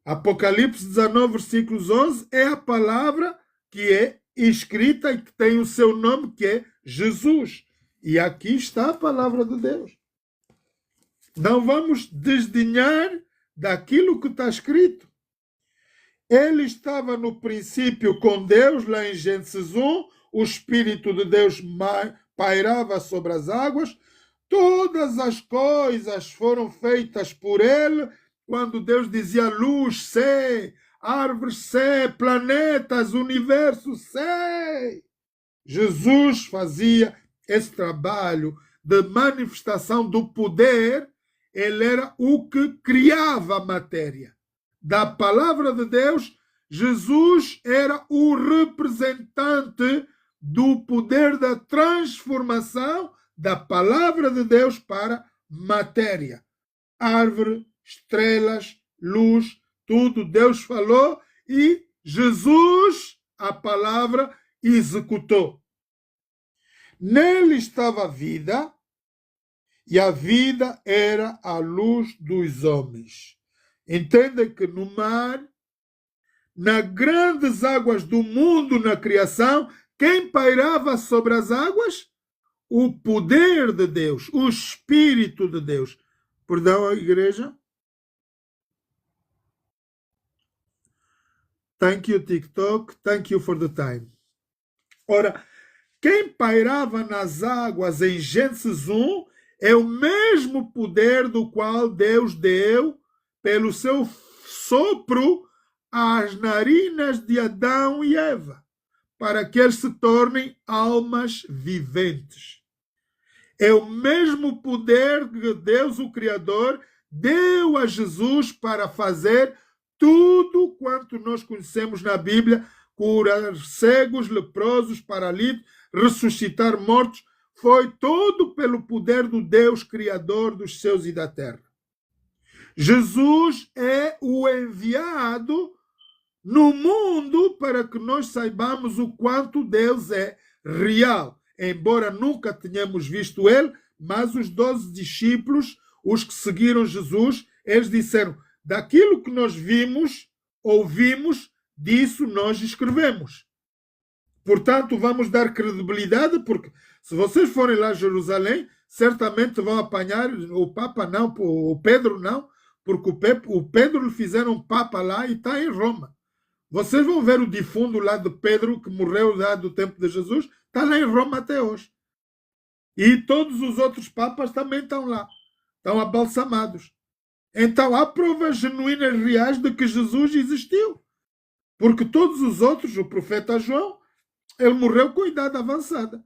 Apocalipse 19, versículos 11, é a palavra que é escrita e que tem o seu nome, que é Jesus. E aqui está a palavra de Deus. Não vamos desdenhar daquilo que está escrito. Ele estava no princípio com Deus, lá em Gênesis 1, o Espírito de Deus pairava sobre as águas, Todas as coisas foram feitas por ele, quando Deus dizia luz, sei, árvores, sei, planetas, universo, sei. Jesus fazia esse trabalho de manifestação do poder, ele era o que criava a matéria. Da palavra de Deus, Jesus era o representante do poder da transformação da palavra de Deus para matéria. Árvore, estrelas, luz, tudo Deus falou e Jesus, a palavra, executou. Nele estava a vida, e a vida era a luz dos homens. Entendem que no mar, nas grandes águas do mundo, na criação, quem pairava sobre as águas? O poder de Deus, o Espírito de Deus. Perdão, a igreja? Thank you, TikTok. Thank you for the time. Ora, quem pairava nas águas em Gênesis 1 é o mesmo poder do qual Deus deu, pelo seu sopro, às narinas de Adão e Eva, para que eles se tornem almas viventes. É o mesmo poder que Deus, o Criador, deu a Jesus para fazer tudo quanto nós conhecemos na Bíblia: curar cegos, leprosos, paralíticos, ressuscitar mortos. Foi todo pelo poder do Deus Criador dos céus e da terra. Jesus é o enviado no mundo para que nós saibamos o quanto Deus é real. Embora nunca tenhamos visto ele, mas os 12 discípulos, os que seguiram Jesus, eles disseram: daquilo que nós vimos, ouvimos, disso nós escrevemos. Portanto, vamos dar credibilidade, porque se vocês forem lá a Jerusalém, certamente vão apanhar o Papa, não, o Pedro não, porque o Pedro lhe fizeram um Papa lá e está em Roma. Vocês vão ver o defunto lá de Pedro, que morreu lá do tempo de Jesus, está lá em Roma até hoje. E todos os outros papas também estão lá. Estão abalsamados. Então há provas genuínas, reais, de que Jesus existiu. Porque todos os outros, o profeta João, ele morreu com idade avançada.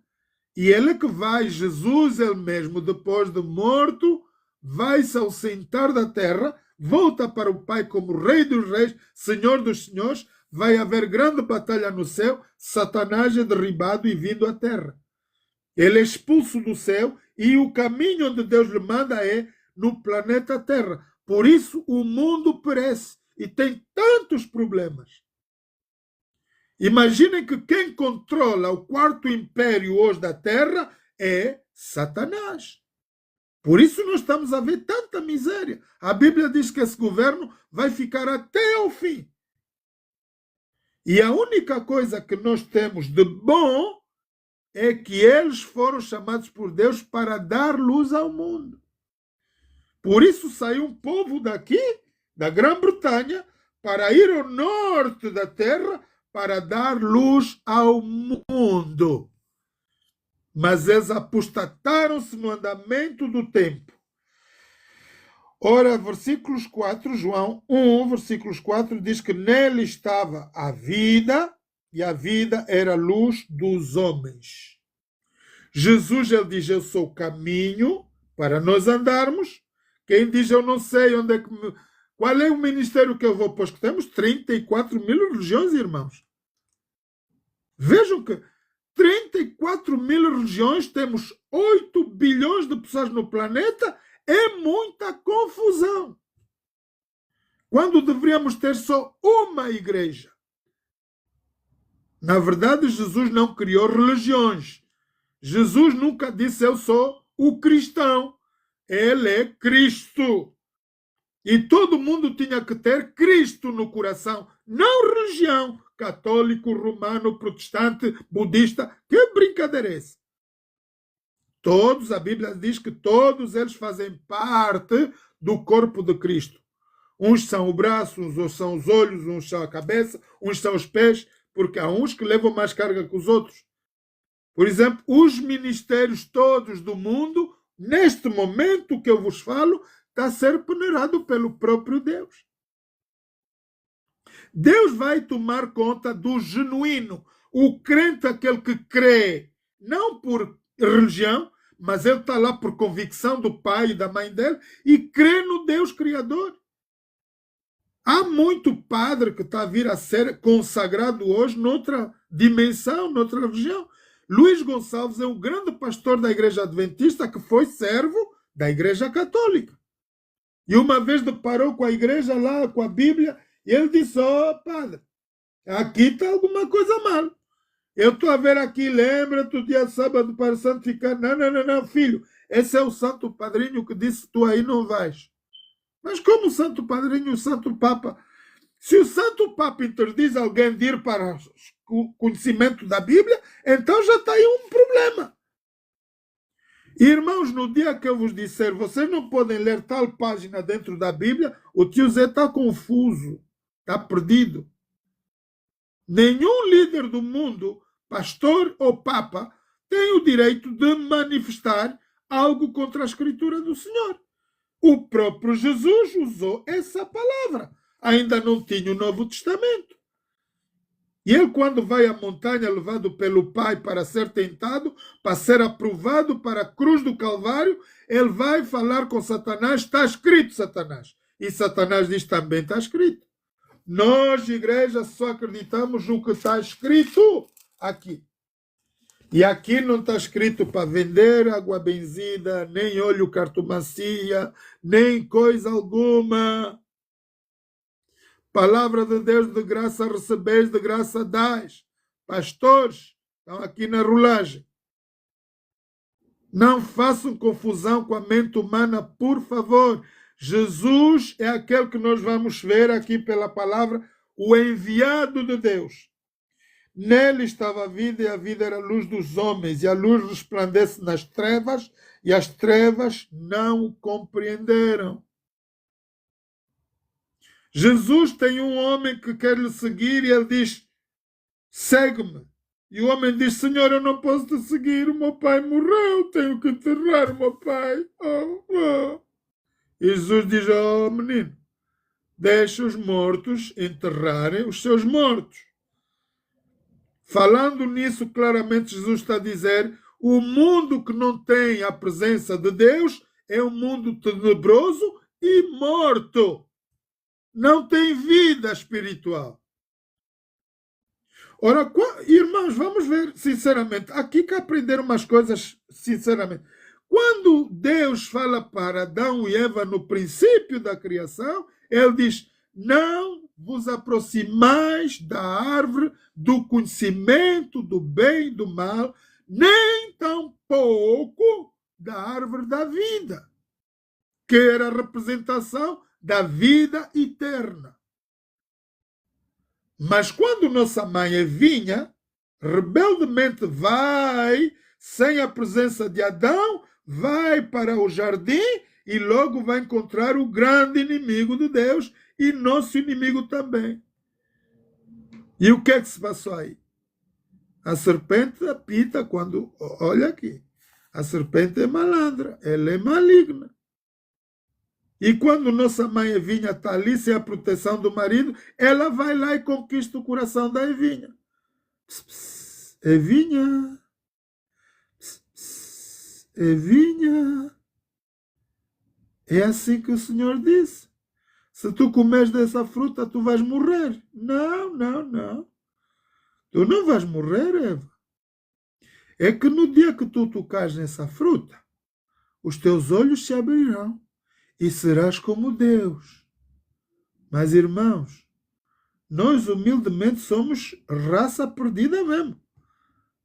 E ele é que vai, Jesus, ele mesmo, depois de morto, vai se ausentar da terra, volta para o Pai como Rei dos Reis, Senhor dos Senhores. Vai haver grande batalha no céu, Satanás é derribado e vindo à terra. Ele é expulso do céu e o caminho onde Deus lhe manda é no planeta Terra. Por isso o mundo perece e tem tantos problemas. Imaginem que quem controla o quarto império hoje da Terra é Satanás. Por isso nós estamos a ver tanta miséria. A Bíblia diz que esse governo vai ficar até ao fim. E a única coisa que nós temos de bom é que eles foram chamados por Deus para dar luz ao mundo. Por isso saiu um povo daqui, da Grã-Bretanha, para ir ao norte da terra para dar luz ao mundo. Mas eles apostataram-se no andamento do tempo. Ora, versículos 4, João 1, versículos 4, diz que nele estava a vida, e a vida era a luz dos homens. Jesus, ele diz: eu sou o caminho para nós andarmos. Quem diz: eu não sei onde é que... Qual é o ministério que eu vou? Pois que temos 34 mil religiões, irmãos. Vejam que 34 mil religiões, temos 8 bilhões de pessoas no planeta. É muita confusão. Quando deveríamos ter só uma igreja. Na verdade, Jesus não criou religiões. Jesus nunca disse: eu sou o cristão. Ele é Cristo. E todo mundo tinha que ter Cristo no coração, não religião. Católico, romano, protestante, budista. Que brincadeira é essa? Todos, a Bíblia diz que todos eles fazem parte do corpo de Cristo. Uns são o braço, uns são os olhos, uns são a cabeça, uns são os pés, porque há uns que levam mais carga que os outros. Por exemplo, os ministérios todos do mundo, neste momento que eu vos falo, está a ser peneirado pelo próprio Deus. Deus vai tomar conta do genuíno, o crente, aquele que crê, não por religião, mas ele está lá por convicção do pai e da mãe dele e crê no Deus Criador. Há muito padre que está a vir a ser consagrado hoje noutra dimensão, noutra religião. Luís Gonçalves é um grande pastor da Igreja Adventista que foi servo da Igreja Católica. E uma vez deparou com a igreja lá, com a Bíblia, e ele disse, padre, aqui está alguma coisa mal. Eu estou a ver aqui, lembra-te o dia sábado para santificar. Não, filho, esse é o Santo Padrinho que disse, tu aí não vais. Mas como o Santo Padrinho, o Santo Papa? Se o Santo Papa interdiz alguém de ir para o conhecimento da Bíblia, então já está aí um problema. Irmãos, no dia que eu vos disser, vocês não podem ler tal página dentro da Bíblia, o tio Zé está confuso, está perdido. Nenhum líder do mundo, pastor ou papa, tem o direito de manifestar algo contra a Escritura do Senhor. O próprio Jesus usou essa palavra. Ainda não tinha o Novo Testamento. E ele, quando vai à montanha, levado pelo Pai para ser tentado, para ser aprovado para a cruz do Calvário, ele vai falar com Satanás, está escrito, Satanás. E Satanás diz, também está escrito. Nós, igreja, só acreditamos no que está escrito aqui. E aqui não está escrito para vender água benzida, nem óleo cartomancia, nem coisa alguma. Palavra de Deus, de graça recebeis, de graça dais. Pastores, estão aqui na rolagem. Não façam confusão com a mente humana, por favor. Jesus é aquele que nós vamos ver aqui pela palavra, o enviado de Deus. Nele estava a vida e a vida era a luz dos homens, e a luz resplandece nas trevas, e as trevas não o compreenderam. Jesus tem um homem que quer lhe seguir e ele diz, segue-me. E o homem diz, Senhor, eu não posso te seguir, o meu pai morreu, tenho que enterrar o meu pai. E Jesus diz, menino, deixa os mortos enterrarem os seus mortos. Falando nisso, claramente Jesus está a dizer, o mundo que não tem a presença de Deus é um mundo tenebroso e morto. Não tem vida espiritual. Ora, irmãos, vamos ver, sinceramente, aqui que aprender umas coisas, sinceramente. Quando Deus fala para Adão e Eva no princípio da criação, ele diz, não vos aproximais da árvore do conhecimento do bem e do mal, nem tampouco da árvore da vida, que era a representação da vida eterna. Mas quando nossa mãe Evinha rebeldemente vai, sem a presença de Adão, vai para o jardim e logo vai encontrar o grande inimigo de Deus e nosso inimigo também. E o que é que se passou aí? A serpente apita quando... Olha aqui. A serpente é malandra. Ela é maligna. E quando nossa mãe Evinha está ali sem a proteção do marido, ela vai lá e conquista o coração da Evinha. Pss, pss, Evinha. Pss, pss, Evinha. É assim que o Senhor disse. Se tu comes dessa fruta, tu vais morrer. Não. Tu não vais morrer, Eva. É que no dia que tu tocares nessa fruta, os teus olhos se abrirão e serás como Deus. Mas, irmãos, nós humildemente somos raça perdida mesmo.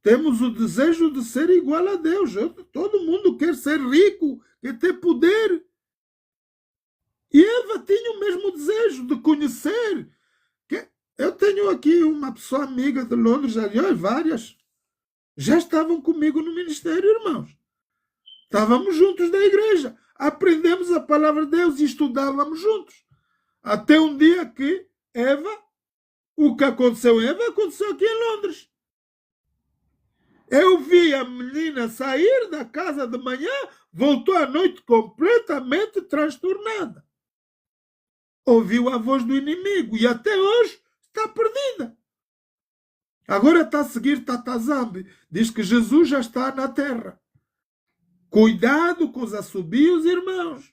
Temos o desejo de ser igual a Deus. Todo mundo quer ser rico, quer ter poder. E Eva tinha o mesmo desejo de conhecer. Eu tenho aqui uma pessoa amiga de Londres, aliás, várias. Já estavam comigo no ministério, irmãos. Estávamos juntos da igreja. Aprendemos a palavra de Deus e estudávamos juntos. Até um dia que o que aconteceu em Eva, aconteceu aqui em Londres. Eu vi a menina sair da casa de manhã, voltou à noite completamente transtornada. Ouviu a voz do inimigo e até hoje está perdida. Agora está a seguir Tatazambi. Diz que Jesus já está na terra. Cuidado com os assobios, irmãos.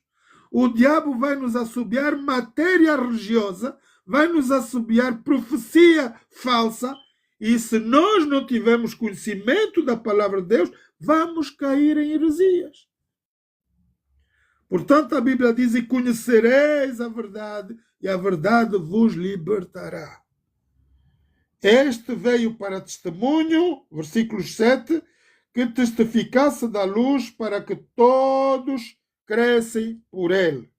O diabo vai nos assobiar matéria religiosa, vai nos assobiar profecia falsa, e se nós não tivermos conhecimento da palavra de Deus, vamos cair em heresias. Portanto, a Bíblia diz: e conhecereis a verdade, e a verdade vos libertará. Este veio para testemunho, versículos 7, que testificasse da luz para que todos crescem por ele.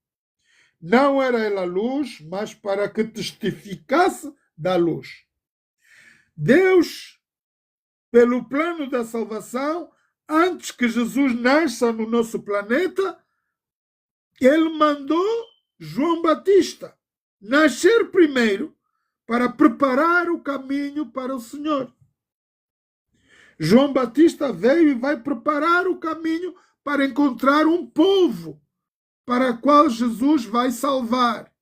Não era ele a luz, mas para que testificasse da luz. Deus, pelo plano da salvação, antes que Jesus nasça no nosso planeta, ele mandou João Batista nascer primeiro para preparar o caminho para o Senhor. João Batista veio e vai preparar o caminho para encontrar um povo para o qual Jesus vai salvar.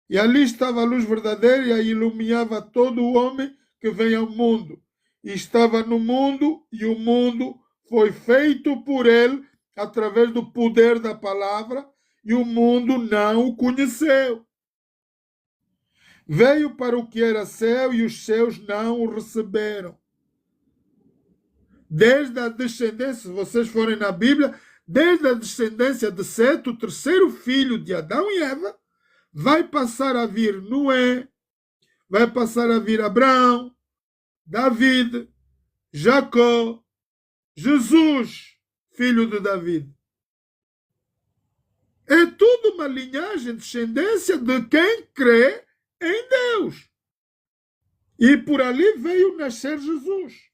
E ali estava a luz verdadeira e iluminava todo o homem que vem ao mundo. E estava no mundo, e o mundo foi feito por ele através do poder da palavra, e o mundo não o conheceu. Veio para o que era seu e os seus não o receberam. Desde a descendência, se vocês forem na Bíblia, desde a descendência de Sete, o terceiro filho de Adão e Eva, vai passar a vir Noé, vai passar a vir Abraão, David, Jacó, Jesus, filho de David. É tudo uma linhagem, descendência de quem crê em Deus. E por ali veio nascer Jesus.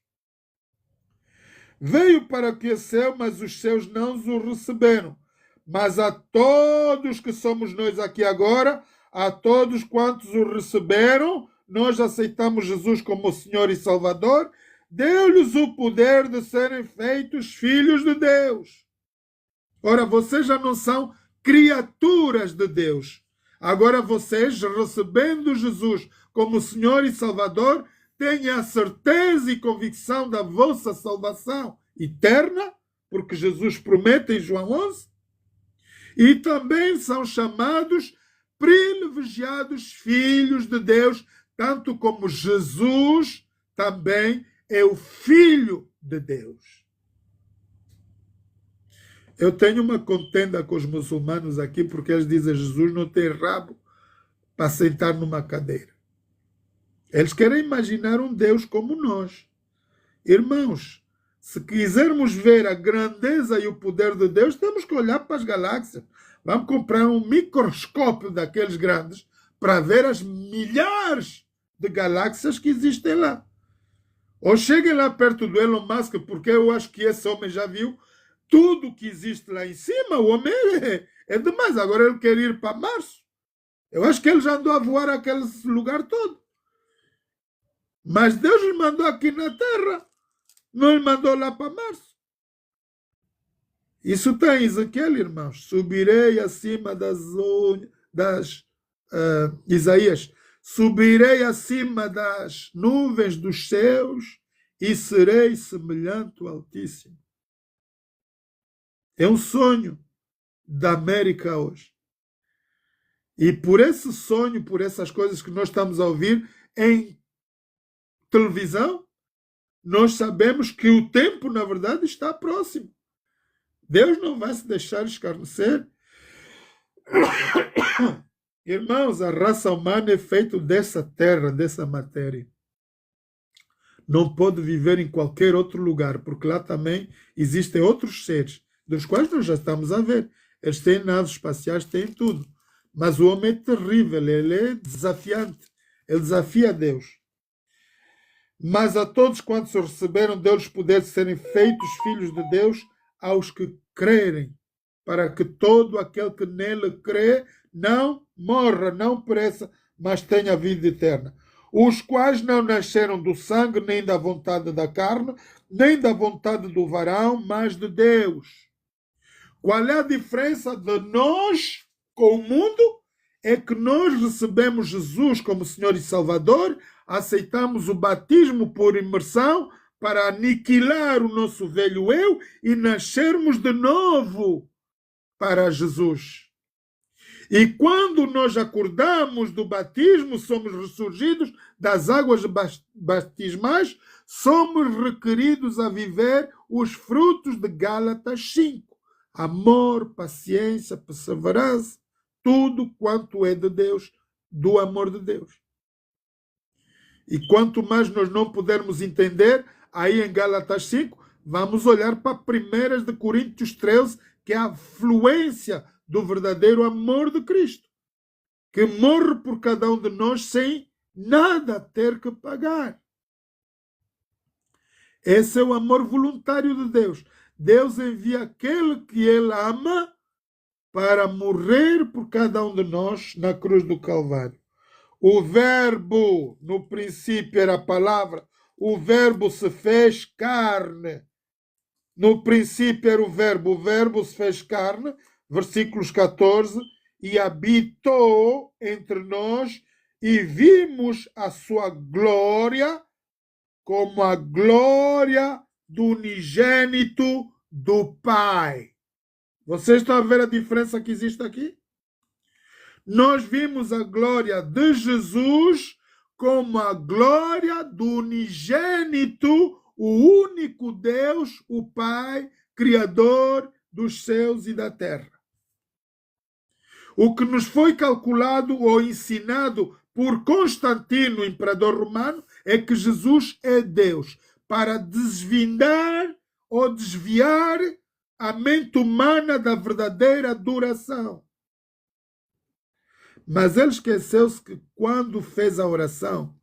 Veio para que é seu, mas os seus não o receberam. Mas a todos que somos nós aqui agora, a todos quantos o receberam, nós aceitamos Jesus como Senhor e Salvador, deu-lhes o poder de serem feitos filhos de Deus. Ora, vocês já não são criaturas de Deus. Agora vocês, recebendo Jesus como Senhor e Salvador, têm a certeza e convicção da vossa salvação eterna, porque Jesus promete em João 11, e também são chamados privilegiados filhos de Deus, tanto como Jesus também é o Filho de Deus. Eu tenho uma contenda com os muçulmanos aqui, porque eles dizem que Jesus não tem rabo para sentar numa cadeira. Eles querem imaginar um Deus como nós. Irmãos, se quisermos ver a grandeza e o poder de Deus, temos que olhar para as galáxias. Vamos comprar um microscópio daqueles grandes para ver as milhares de galáxias que existem lá. Ou cheguem lá perto do Elon Musk, porque eu acho que esse homem já viu tudo que existe lá em cima. O homem é demais. Agora ele quer ir para Marte. Eu acho que ele já andou a voar aquele lugar todo. Mas Deus lhe mandou aqui na Terra. Não lhe mandou lá para Marte. Isso está em Ezequiel, irmãos. Subirei acima Isaías. Subirei acima das nuvens dos céus e serei semelhante ao Altíssimo. É um sonho da América hoje. E por esse sonho, por essas coisas que nós estamos a ouvir em televisão, nós sabemos que o tempo, na verdade, está próximo. Deus não vai se deixar escarnecer. Irmãos, a raça humana é feita dessa terra, dessa matéria. Não pode viver em qualquer outro lugar, porque lá também existem outros seres, dos quais nós já estamos a ver. Eles têm naves espaciais, têm tudo. Mas o homem é terrível, ele é desafiante. Ele desafia Deus. Mas a todos quantos receberam, deu-lhes poder de serem feitos filhos de Deus, aos que crerem, para que todo aquele que nele crê não morra, não pereça, mas tenha vida eterna. os quais não nasceram do sangue, nem da vontade da carne, nem da vontade do varão, mas de Deus. Qual é a diferença de nós com o mundo? É que nós recebemos Jesus como Senhor e Salvador, aceitamos o batismo por imersão para aniquilar o nosso velho eu e nascermos de novo para Jesus. E quando nós acordamos do batismo, somos ressurgidos das águas batismais, somos requeridos a viver os frutos de Gálatas 5. Amor, paciência, perseverança, tudo quanto é de Deus, do amor de Deus. E quanto mais nós não pudermos entender, aí em Gálatas 5, vamos olhar para 1 de Coríntios 13, que é a fluência do verdadeiro amor de Cristo, que morre por cada um de nós sem nada ter que pagar. Esse é o amor voluntário de Deus. Deus envia aquele que Ele ama para morrer por cada um de nós na cruz do Calvário. O verbo, no princípio era a palavra, o verbo se fez carne. No princípio era o verbo se fez carne, versículos 14, e habitou entre nós e vimos a sua glória como a glória do unigênito do Pai. Vocês estão a ver a diferença que existe aqui? Nós vimos a glória de Jesus como a glória do unigênito, o único Deus, o Pai, Criador dos céus e da terra. O que nos foi calculado ou ensinado por Constantino, imperador romano, é que Jesus é Deus, para desvendar ou desviar a mente humana da verdadeira adoração. Mas ele esqueceu-se que quando fez a oração,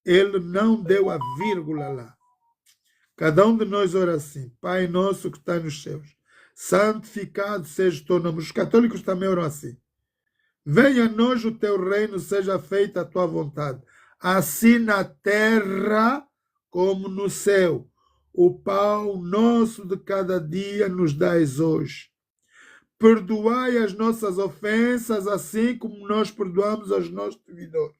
ele não deu a vírgula lá. Cada um de nós ora assim: Pai nosso que está nos céus, santificado seja o teu nome. Os católicos também oram assim: venha a nós o teu reino, seja feita a tua vontade, assim na terra como no céu. O pão nosso de cada dia nos dais hoje. Perdoai as nossas ofensas, assim como nós perdoamos aos nossos devedores.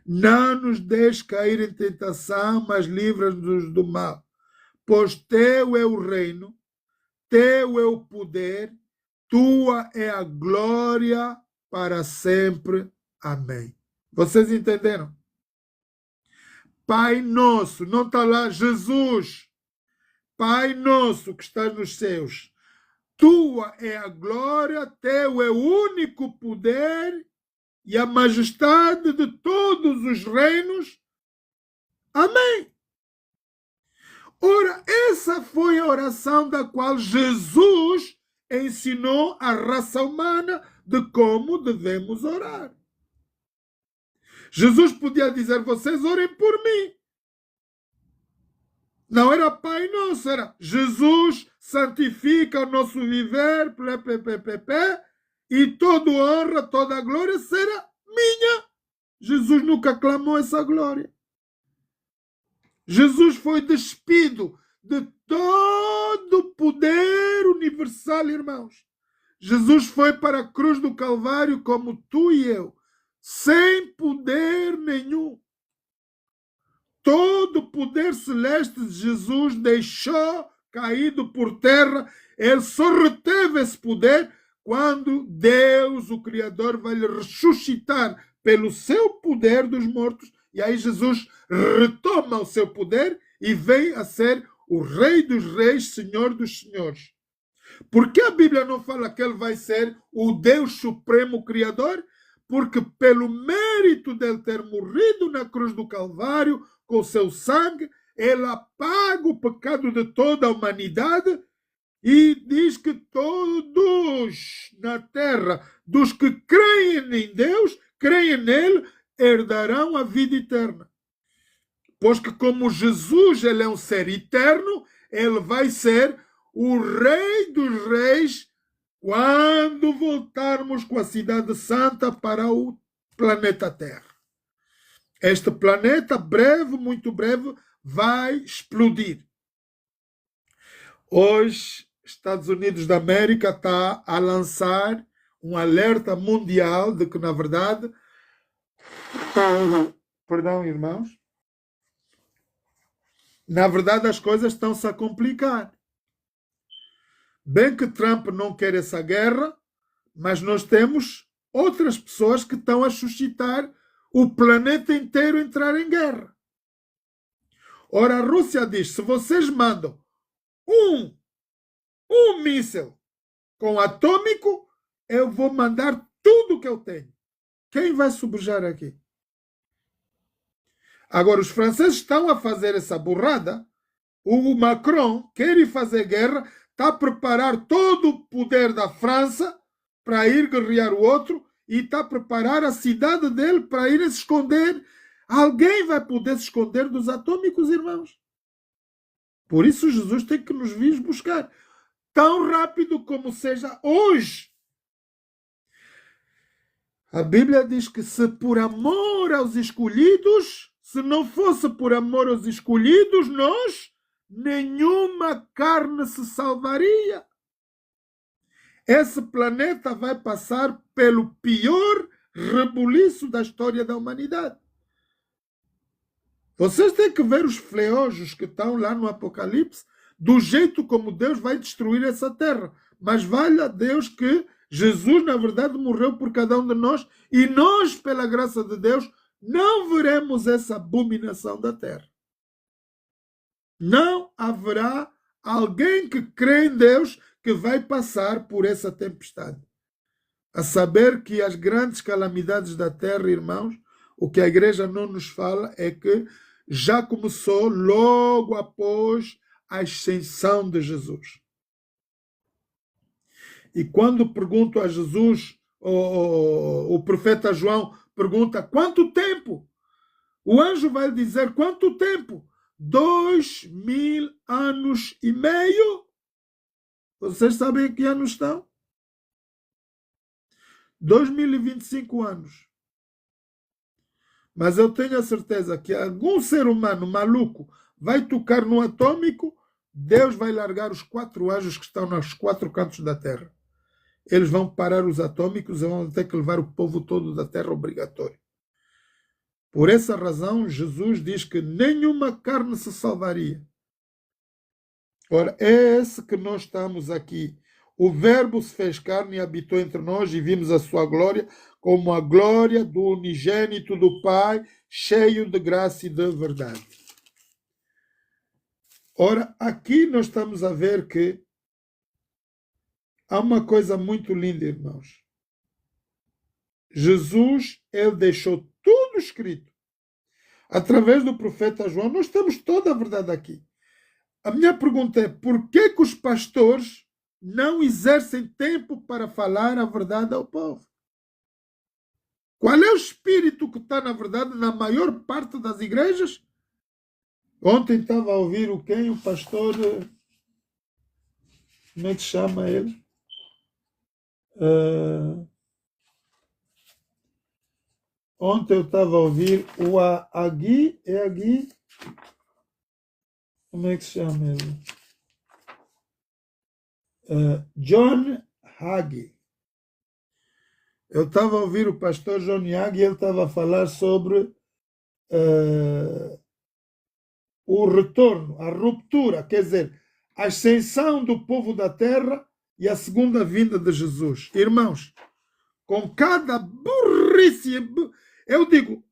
Não nos deixes cair em tentação, mas livra-nos do mal. Pois teu é o reino, teu é o poder, tua é a glória para sempre. Amém. Vocês entenderam? Pai nosso, não está lá Jesus. Pai nosso que estás nos céus, tua é a glória, teu é o único poder e a majestade de todos os reinos. Amém. Ora, essa foi a oração da qual Jesus ensinou à raça humana de como devemos orar. Jesus podia dizer: vocês orem por mim. Não era Pai Nosso, era Jesus santifica o nosso viver, e toda honra, toda glória será minha. Jesus nunca clamou essa glória. Jesus foi despido de todo o poder universal, irmãos. Jesus foi para a cruz do Calvário como tu e eu, sem poder nenhum. Todo o poder celeste de Jesus deixou caído por terra. Ele só reteve esse poder quando Deus, o Criador, vai lhe ressuscitar pelo seu poder dos mortos. E aí Jesus retoma o seu poder e vem a ser o Rei dos Reis, Senhor dos Senhores. Por que a Bíblia não fala que ele vai ser o Deus Supremo Criador? Porque pelo mérito dele ter morrido na cruz do Calvário, com seu sangue, ele apaga o pecado de toda a humanidade e diz que todos na terra, dos que creem em Deus, creem nele, herdarão a vida eterna. Pois que como Jesus ele é um ser eterno, ele vai ser o Rei dos Reis quando voltarmos com a Cidade Santa para o planeta Terra. Este planeta, breve, muito breve, vai explodir. Hoje, Estados Unidos da América está a lançar um alerta mundial de que, na verdade, perdão, irmãos, na verdade as coisas estão-se a complicar. Bem que Trump não quer essa guerra, mas nós temos outras pessoas que estão a suscitar o planeta inteiro a entrar em guerra. Ora, a Rússia diz, se vocês mandam um míssil com atômico, eu vou mandar tudo que eu tenho. Quem vai subjugar aqui? Agora, os franceses estão a fazer essa burrada. O Macron quer ir fazer guerra, está a preparar todo o poder da França para ir guerrear o outro e está a preparar a cidade dele para ir se esconder. Alguém vai poder se esconder dos atômicos, irmãos. Por isso Jesus tem que nos vir buscar. Tão rápido como seja hoje. A Bíblia diz que se por amor aos escolhidos, se não fosse por amor aos escolhidos, nenhuma carne se salvaria. Esse planeta vai passar pelo pior rebuliço da história da humanidade. Vocês têm que ver os fleojos que estão lá no Apocalipse, do jeito como Deus vai destruir essa terra. Mas vale a Deus que Jesus, na verdade, morreu por cada um de nós e nós, pela graça de Deus, não veremos essa abominação da terra. Não haverá alguém que crê em Deus que vai passar por essa tempestade. A saber que as grandes calamidades da terra, irmãos, o que a igreja não nos fala é que já começou logo após a ascensão de Jesus. E quando pergunto a Jesus, o profeta João pergunta, quanto tempo? O anjo vai dizer, quanto tempo? 2000 anos e meio? Vocês sabem em que anos estão? 2025 anos. Mas eu tenho a certeza que algum ser humano maluco vai tocar no atômico, Deus vai largar os 4 anjos que estão nos 4 cantos da terra. Eles vão parar os atômicos e vão ter que levar o povo todo da terra obrigatório. Por essa razão, Jesus diz que nenhuma carne se salvaria. Ora, é esse que nós estamos aqui. O Verbo se fez carne e habitou entre nós e vimos a sua glória como a glória do unigênito do Pai, cheio de graça e de verdade. Ora, aqui nós estamos a ver que há uma coisa muito linda, irmãos. Jesus, ele deixou tudo escrito. Através do profeta João, nós temos toda a verdade aqui. A minha pergunta é, por que os pastores não exercem tempo para falar a verdade ao povo? Qual é o espírito que está, na verdade, na maior parte das igrejas? Ontem estava a ouvir o pastor, como é que chama ele? Ontem eu estava a ouvir o Agui, como é que se chama ele? John Hagee. Eu estava a ouvir o pastor John Hagee e ele estava a falar sobre o retorno, a ruptura, quer dizer, a ascensão do povo da terra e a segunda vinda de Jesus. Irmãos, com cada burrice, eu digo,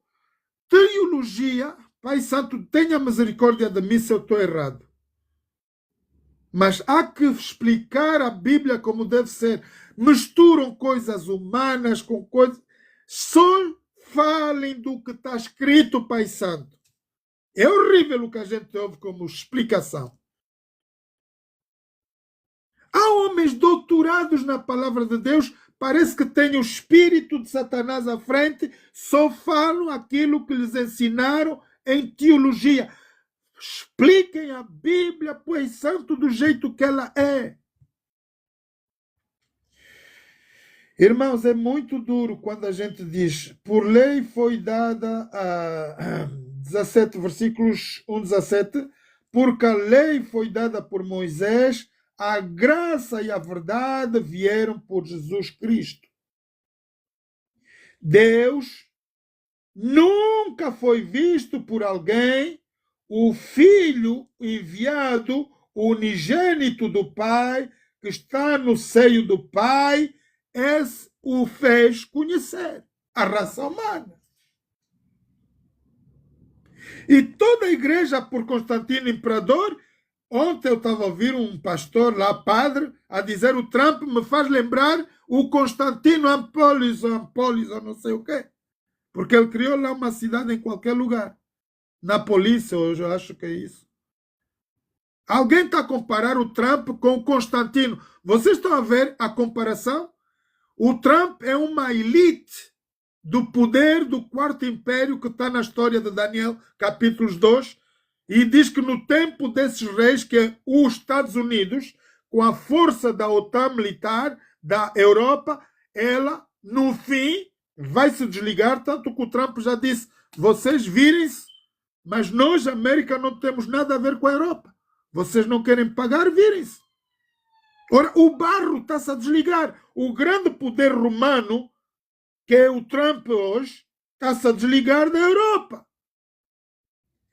teologia, Pai Santo, tenha misericórdia de mim se eu estou errado. Mas há que explicar a Bíblia como deve ser. Misturam coisas humanas com coisas... Só falem do que está escrito, Pai Santo. É horrível o que a gente ouve como explicação. Há homens doutorados na palavra de Deus, parece que têm o espírito de Satanás à frente, só falam aquilo que lhes ensinaram em teologia. Expliquem a Bíblia, Pai Santo, do jeito que ela é. Irmãos, é muito duro quando a gente diz, por lei foi dada a 17 versículos 1, 17, porque a lei foi dada por Moisés, a graça e a verdade vieram por Jesus Cristo. Deus nunca foi visto por alguém, o Filho enviado, unigênito do Pai, que está no seio do Pai, esse o fez conhecer, a raça humana. E toda a igreja, por Constantino Imperador, ontem eu estava a ouvir um pastor lá, padre, a dizer o Trump me faz lembrar o Constantino Ampolis, ou não sei o quê. Porque ele criou lá uma cidade em qualquer lugar. Na polícia, hoje eu acho que é isso. Alguém está a comparar o Trump com o Constantino. Vocês estão a ver a comparação? O Trump é uma elite do poder do Quarto Império que está na história de Daniel, capítulos 2, e diz que no tempo desses reis, que é os Estados Unidos, com a força da OTAN militar, da Europa, ela, no fim, vai se desligar, tanto que o Trump já disse, vocês virem-se, mas nós, América, não temos nada a ver com a Europa. Vocês não querem pagar, virem-se. Ora, o barro está-se a desligar. O grande poder romano, que é o Trump hoje, está-se a desligar da Europa.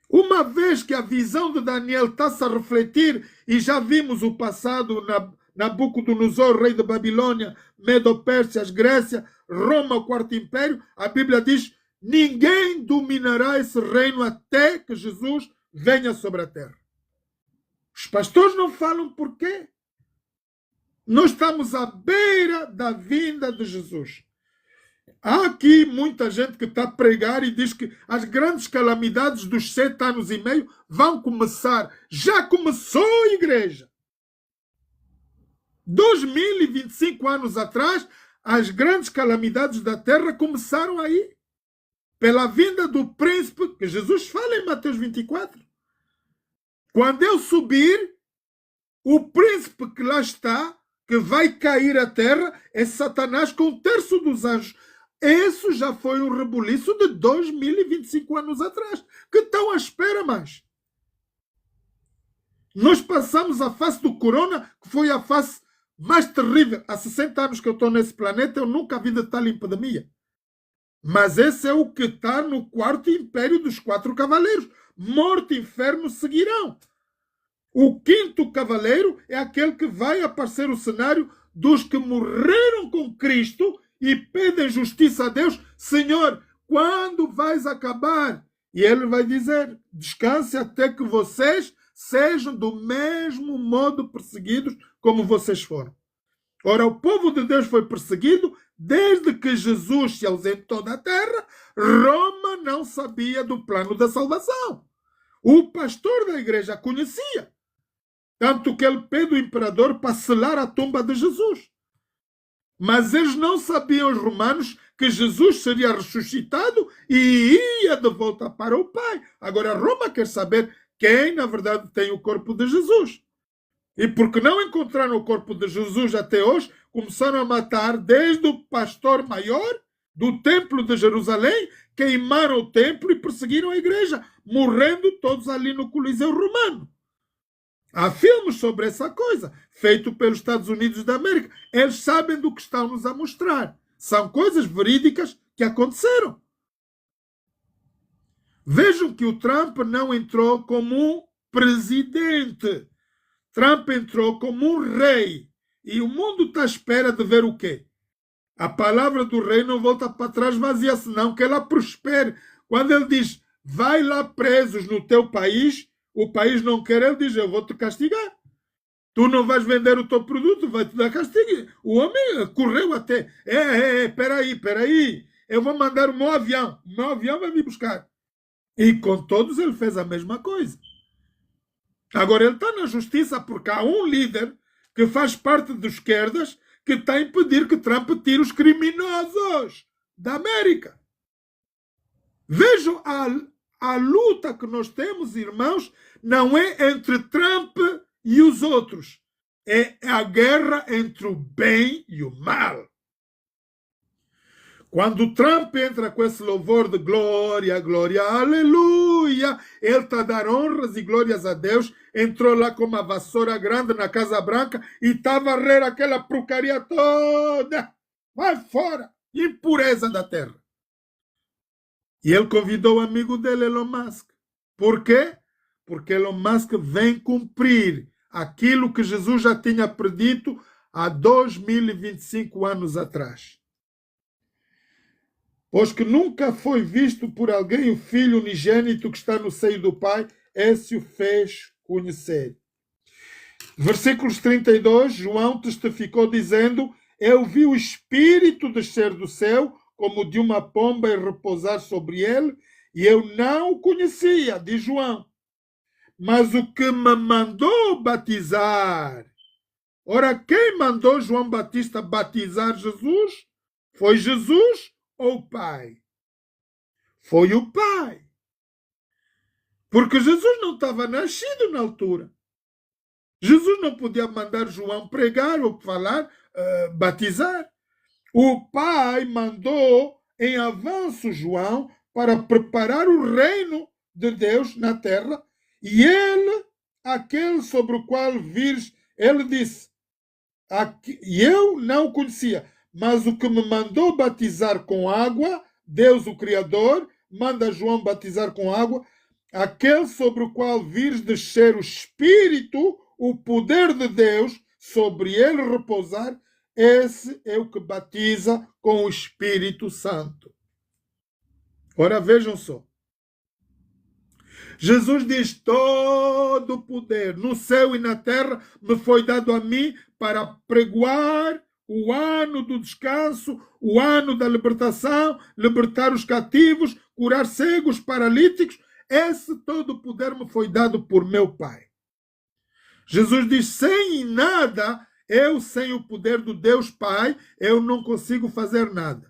Uma vez que a visão de Daniel está-se a refletir, e já vimos o passado na Nabucodonosor, rei da Babilônia, Medo-Pérsia, Grécia, Roma, o Quarto Império, a Bíblia diz, ninguém dominará esse reino até que Jesus venha sobre a terra. Os pastores não falam por quê. Nós estamos à beira da vinda de Jesus. Há aqui muita gente que está a pregar e diz que as grandes calamidades dos 7 anos e meio vão começar. Já começou a igreja. 2025 anos atrás, as grandes calamidades da terra começaram aí. Pela vinda do príncipe, que Jesus fala em Mateus 24. Quando eu subir, o príncipe que lá está, que vai cair à terra, é Satanás com 1/3 dos anjos. Isso já foi um rebuliço de 2025 anos atrás, que estão à espera mais. Nós passamos a face do corona, que foi a face mais terrível. Há 60 anos que eu estou nesse planeta, eu nunca vi de tal epidemia. Mas esse é o que está no Quarto Império dos 4 cavaleiros. Morte e inferno seguirão. O 5º cavaleiro é aquele que vai aparecer o cenário dos que morreram com Cristo e pedem justiça a Deus. Senhor, quando vais acabar? E ele vai dizer, descanse até que vocês sejam do mesmo modo perseguidos como vocês foram. Ora, o povo de Deus foi perseguido desde que Jesus se ausentou da terra. Roma não sabia do plano da salvação. O pastor da igreja conhecia. Tanto que ele pede o imperador para selar a tumba de Jesus. Mas eles não sabiam, os romanos, que Jesus seria ressuscitado e ia de volta para o Pai. Agora Roma quer saber quem, na verdade, tem o corpo de Jesus. E porque não encontraram o corpo de Jesus até hoje, começaram a matar desde o pastor maior do templo de Jerusalém, queimaram o templo e perseguiram a igreja, morrendo todos ali no Coliseu Romano. Há filmes sobre essa coisa, feito pelos Estados Unidos da América. Eles sabem do que estão-nos a mostrar. São coisas verídicas que aconteceram. Vejam que o Trump não entrou como um presidente. Trump entrou como um rei. E o mundo está à espera de ver o quê? A palavra do rei não volta para trás vazia, senão que ela prospere. Quando ele diz, vai lá presos no teu país, o país não quer, ele diz, eu vou te castigar. Tu não vais vender o teu produto, vai-te dar castigo. O homem correu até. Peraí. Eu vou mandar o meu avião. O meu avião vai me buscar. E com todos ele fez a mesma coisa. Agora ele está na justiça porque há um líder que faz parte dos esquerdas que está a impedir que Trump tire os criminosos da América. Vejam a luta que nós temos, irmãos, não é entre Trump e os outros. É a guerra entre o bem e o mal. Quando Trump entra com esse louvor de glória, glória, aleluia, ele está a dar honras e glórias a Deus, entrou lá com uma vassoura grande na Casa Branca e está a varrer aquela porcaria toda. Vai fora, impureza da terra. E ele convidou o amigo dele, Elon Musk. Por quê? Porque Elon Musk vem cumprir aquilo que Jesus já tinha predito há 2025 anos atrás. Pois que nunca foi visto por alguém o Filho unigênito que está no seio do Pai, esse o fez conhecer. Versículos 32, João testificou dizendo: eu vi o Espírito descer do céu, como de uma pomba, e repousar sobre ele, e eu não o conhecia, diz João. Mas o que me mandou batizar. Ora, quem mandou João Batista batizar Jesus? Foi Jesus ou o Pai? Foi o Pai. Porque Jesus não estava nascido na altura. Jesus não podia mandar João pregar ou falar, batizar. O Pai mandou em avanço João para preparar o reino de Deus na terra, e ele, aquele sobre o qual vires, ele disse, e eu não o conhecia, mas o que me mandou batizar com água, Deus o Criador, manda João batizar com água, aquele sobre o qual vires descer o Espírito, o poder de Deus, sobre ele repousar, esse é o que batiza com o Espírito Santo. Ora, vejam só. Jesus diz, todo o poder no céu e na terra me foi dado a mim para pregoar o ano do descanso, o ano da libertação, libertar os cativos, curar cegos, paralíticos. Esse todo o poder me foi dado por meu Pai. Jesus diz, sem nada, eu sem o poder do Deus Pai, eu não consigo fazer nada.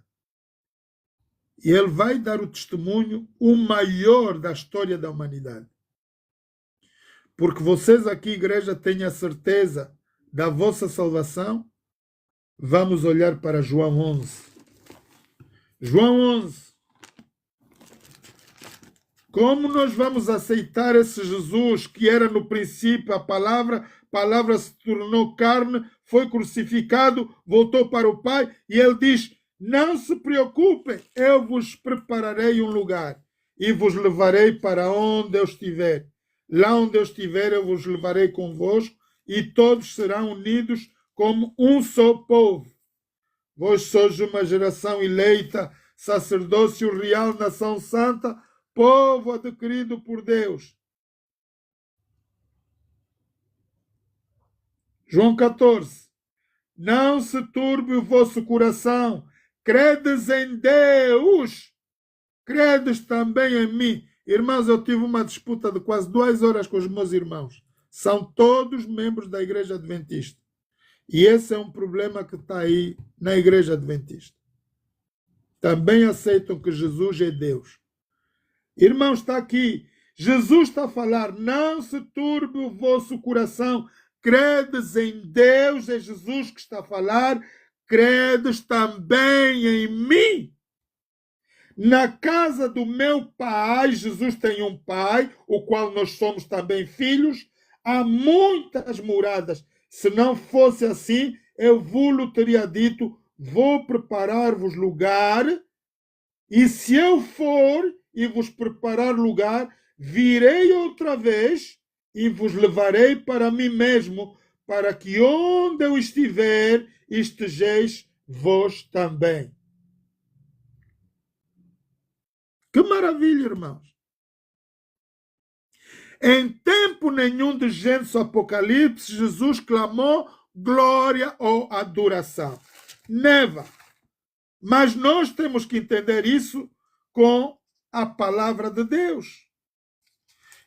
E ele vai dar o testemunho, o maior da história da humanidade. Porque vocês aqui, igreja, têm a certeza da vossa salvação. Vamos olhar para João 11. João 11. Como nós vamos aceitar esse Jesus que era no princípio a palavra se tornou carne, foi crucificado, voltou para o Pai, e ele diz, não se preocupem, eu vos prepararei um lugar e vos levarei para onde eu estiver. Lá onde eu estiver, eu vos levarei convosco e todos serão unidos como um só povo. Vós sois uma geração eleita, sacerdócio real, nação santa, povo adquirido por Deus. João 14. Não se turbe o vosso coração. Credes em Deus, credes também em mim. Irmãos, eu tive uma disputa de quase 2 horas com os meus irmãos. São todos membros da Igreja Adventista. E esse é um problema que está aí na Igreja Adventista. Também aceitam que Jesus é Deus. Irmãos, está aqui. Jesus está a falar, não se turbe o vosso coração. Credes em Deus, é Jesus que está a falar. Credes também em mim. Na casa do meu Pai, Jesus tem um Pai, o qual nós somos também filhos, há muitas moradas. Se não fosse assim, eu vos teria dito, vou preparar-vos lugar, e se eu for e vos preparar lugar, virei outra vez e vos levarei para mim mesmo, para que onde eu estiver, estejeis vós também. Que maravilha, irmãos! Em tempo nenhum de Gênesis Apocalipse, Jesus clamou glória ou adoração. Never. Mas nós temos que entender isso com a palavra de Deus.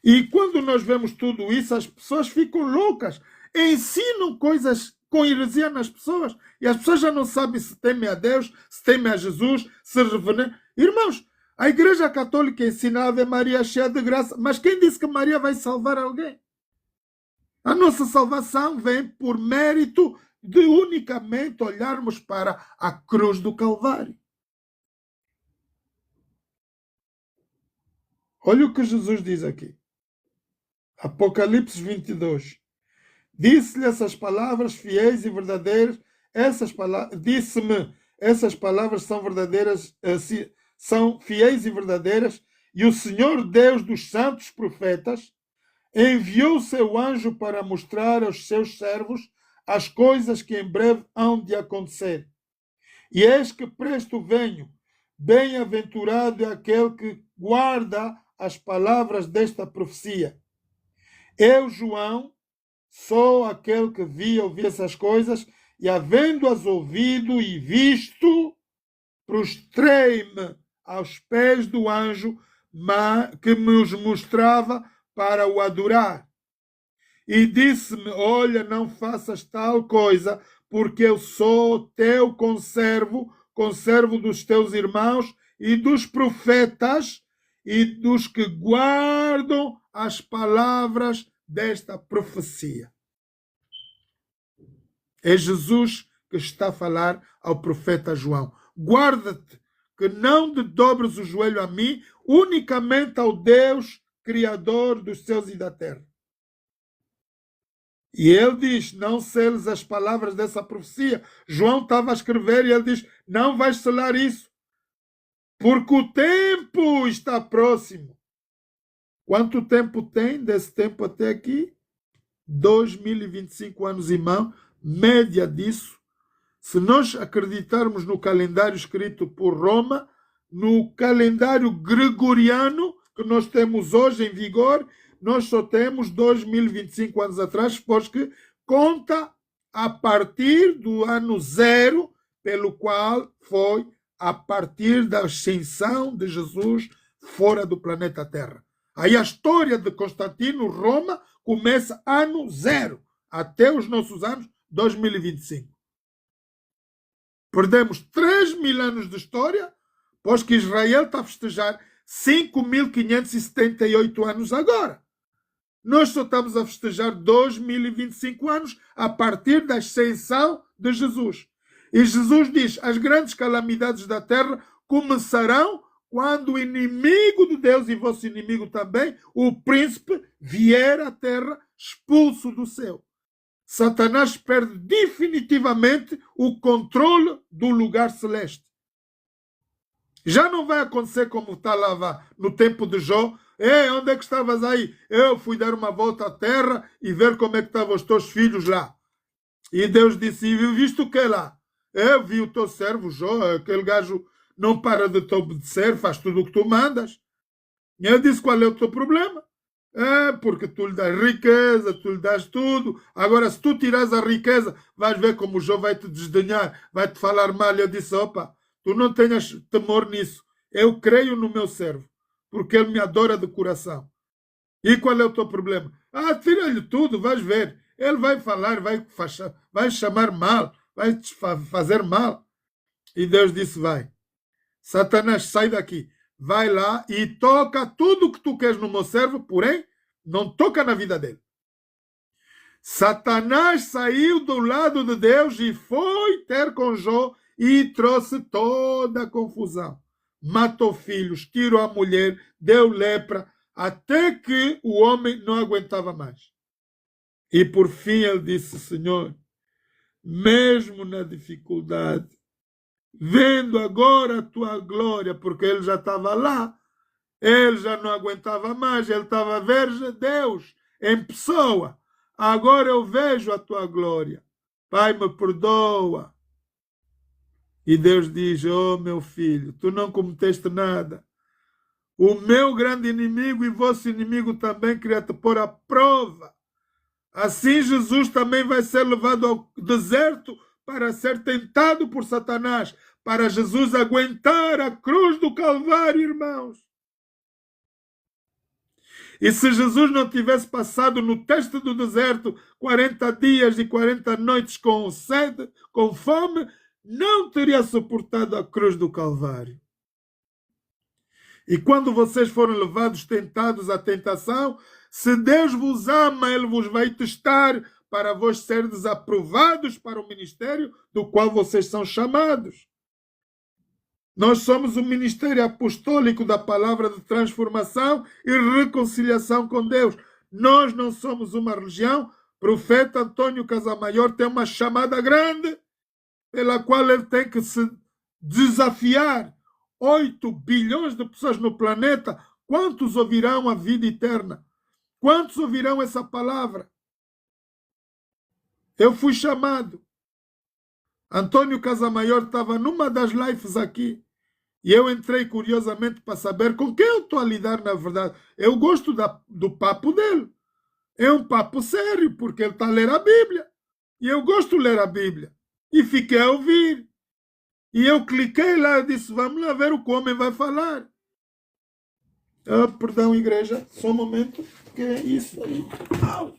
E quando nós vemos tudo isso, as pessoas ficam loucas. Ensinam coisas com heresia nas pessoas. E as pessoas já não sabem se temem a Deus, se temem a Jesus, se reverenciam. Irmãos, a Igreja Católica ensina a Ave Maria cheia de graça. Mas quem disse que Maria vai salvar alguém? A nossa salvação vem por mérito de unicamente olharmos para a cruz do Calvário. Olha o que Jesus diz aqui. Apocalipse 22. Disse-lhe essas palavras fiéis e verdadeiras. Disse-me, essas palavras são verdadeiras, são fiéis e verdadeiras, e o Senhor Deus dos santos profetas enviou o seu anjo para mostrar aos seus servos as coisas que em breve hão de acontecer. E eis que presto venho. Bem-aventurado é aquele que guarda as palavras desta profecia. Eu, João, sou aquele que ouvi essas coisas, e havendo-as ouvido e visto, prostrei-me aos pés do anjo que me os mostrava para o adorar. E disse-me, olha, não faças tal coisa, porque eu sou teu conservo dos teus irmãos e dos profetas e dos que guardam as palavras desta profecia. É Jesus que está a falar ao profeta João. Guarda-te que não te dobres o joelho a mim, unicamente ao Deus Criador dos céus e da terra. E ele diz, não seles as palavras dessa profecia. João estava a escrever e ele diz, não vais selar isso, porque o tempo está próximo. Quanto tempo tem desse tempo até aqui? 2025 anos, irmão. Média disso. Se nós acreditarmos no calendário escrito por Roma, no calendário gregoriano que nós temos hoje em vigor, nós só temos 2025 anos atrás, pois que conta a partir do ano zero, pelo qual foi a partir da ascensão de Jesus fora do planeta Terra. Aí a história de Constantino, Roma, começa ano zero, até os nossos anos 2025. Perdemos 3.000 anos de história, pois que Israel está a festejar 5.578 anos agora. Nós só estamos a festejar 2025 anos a partir da ascensão de Jesus. E Jesus diz, as grandes calamidades da terra começarão quando o inimigo de Deus e vosso inimigo também, o príncipe, vier à terra expulso do céu. Satanás perde definitivamente o controle do lugar celeste. Já não vai acontecer como está lá no tempo de Jó. Onde é que estavas aí? Eu fui dar uma volta à terra e ver como é que estavam os teus filhos lá. E Deus disse, e viste o que é lá? Eu vi o teu servo Jó, aquele gajo não para de te obedecer, faz tudo o que tu mandas. E eu disse, qual é o teu problema? Porque tu lhe das riqueza, tu lhe das tudo. Agora, se tu tirares a riqueza, vais ver como o Jó vai te desdenhar, vai te falar mal. Eu disse, opa, tu não tenhas temor nisso. Eu creio no meu servo, porque ele me adora de coração. E qual é o teu problema? Tira-lhe tudo, vais ver. Ele vai falar, vai chamar mal, vai te fazer mal. E Deus disse, vai. Satanás, sai daqui. Vai lá e toca tudo o que tu queres no meu servo, porém, não toca na vida dele. Satanás saiu do lado de Deus e foi ter com Jó e trouxe toda a confusão. Matou filhos, tirou a mulher, deu lepra, até que o homem não aguentava mais. E por fim ele disse, Senhor, mesmo na dificuldade, vendo agora a tua glória, porque ele já estava lá, ele já não aguentava mais, ele estava a ver Deus em pessoa. Agora eu vejo a tua glória. Pai, me perdoa. E Deus diz, oh meu filho, tu não cometeste nada. O meu grande inimigo e vosso inimigo também queria te pôr à prova. Assim Jesus também vai ser levado ao deserto para ser tentado por Satanás, para Jesus aguentar a cruz do Calvário, irmãos. E se Jesus não tivesse passado no teste do deserto 40 dias e 40 noites com sede, com fome, não teria suportado a cruz do Calvário. E quando vocês forem levados, tentados à tentação, se Deus vos ama, Ele vos vai testar para vós serdes aprovados para o ministério do qual vocês são chamados. Nós somos o ministério apostólico da palavra de transformação e reconciliação com Deus. Nós não somos uma religião. Profeta Antônio Casamaior tem uma chamada grande pela qual ele tem que se desafiar. 8 bilhões de pessoas no planeta. Quantos ouvirão a vida eterna? Quantos ouvirão essa palavra? Eu fui chamado. Antônio Casamaior estava numa das lives aqui. E eu entrei curiosamente para saber com quem eu estou a lidar, na verdade. Eu gosto do papo dele. É um papo sério, porque ele está a ler a Bíblia. E eu gosto de ler a Bíblia. E fiquei a ouvir. E eu cliquei lá e disse, vamos lá ver o que o homem vai falar. Ah, perdão, igreja, só um momento. Que é isso aí? Au.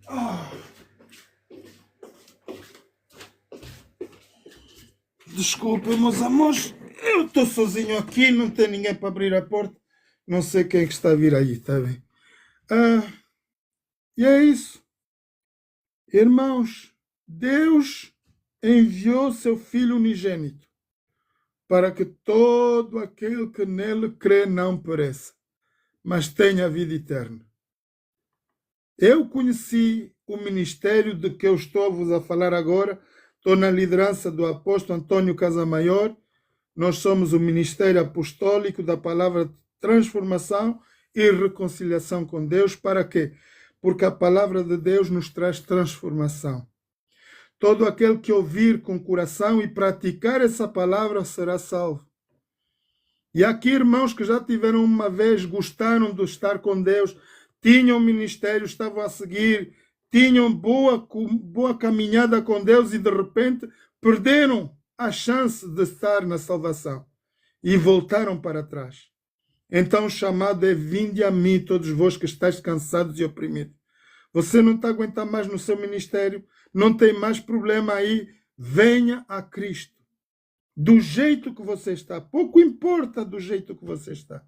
Ah. Desculpa, meus amores. Eu estou sozinho aqui, não tem ninguém para abrir a porta. Não sei quem é que está a vir aí, está bem? E é isso. Irmãos, Deus enviou seu Filho unigênito para que todo aquele que nele crê não pereça, mas tenha a vida eterna. Eu conheci o ministério de que eu estou-vos a falar agora. Estou na liderança do apóstolo Antônio Casamaior. Nós somos o ministério apostólico da palavra de transformação e reconciliação com Deus. Para quê? Porque a palavra de Deus nos traz transformação. Todo aquele que ouvir com coração e praticar essa palavra será salvo. E aqui irmãos que já tiveram uma vez, gostaram de estar com Deus, tinham ministério, estavam a seguir, tinham boa caminhada com Deus e de repente perderam a chance de estar na salvação e voltaram para trás. Então o chamado é: vinde a mim, todos vós que estáis cansados e oprimidos. Você não está aguentando mais no seu ministério, não tem mais problema aí, venha a Cristo. Do jeito que você está, pouco importa do jeito que você está.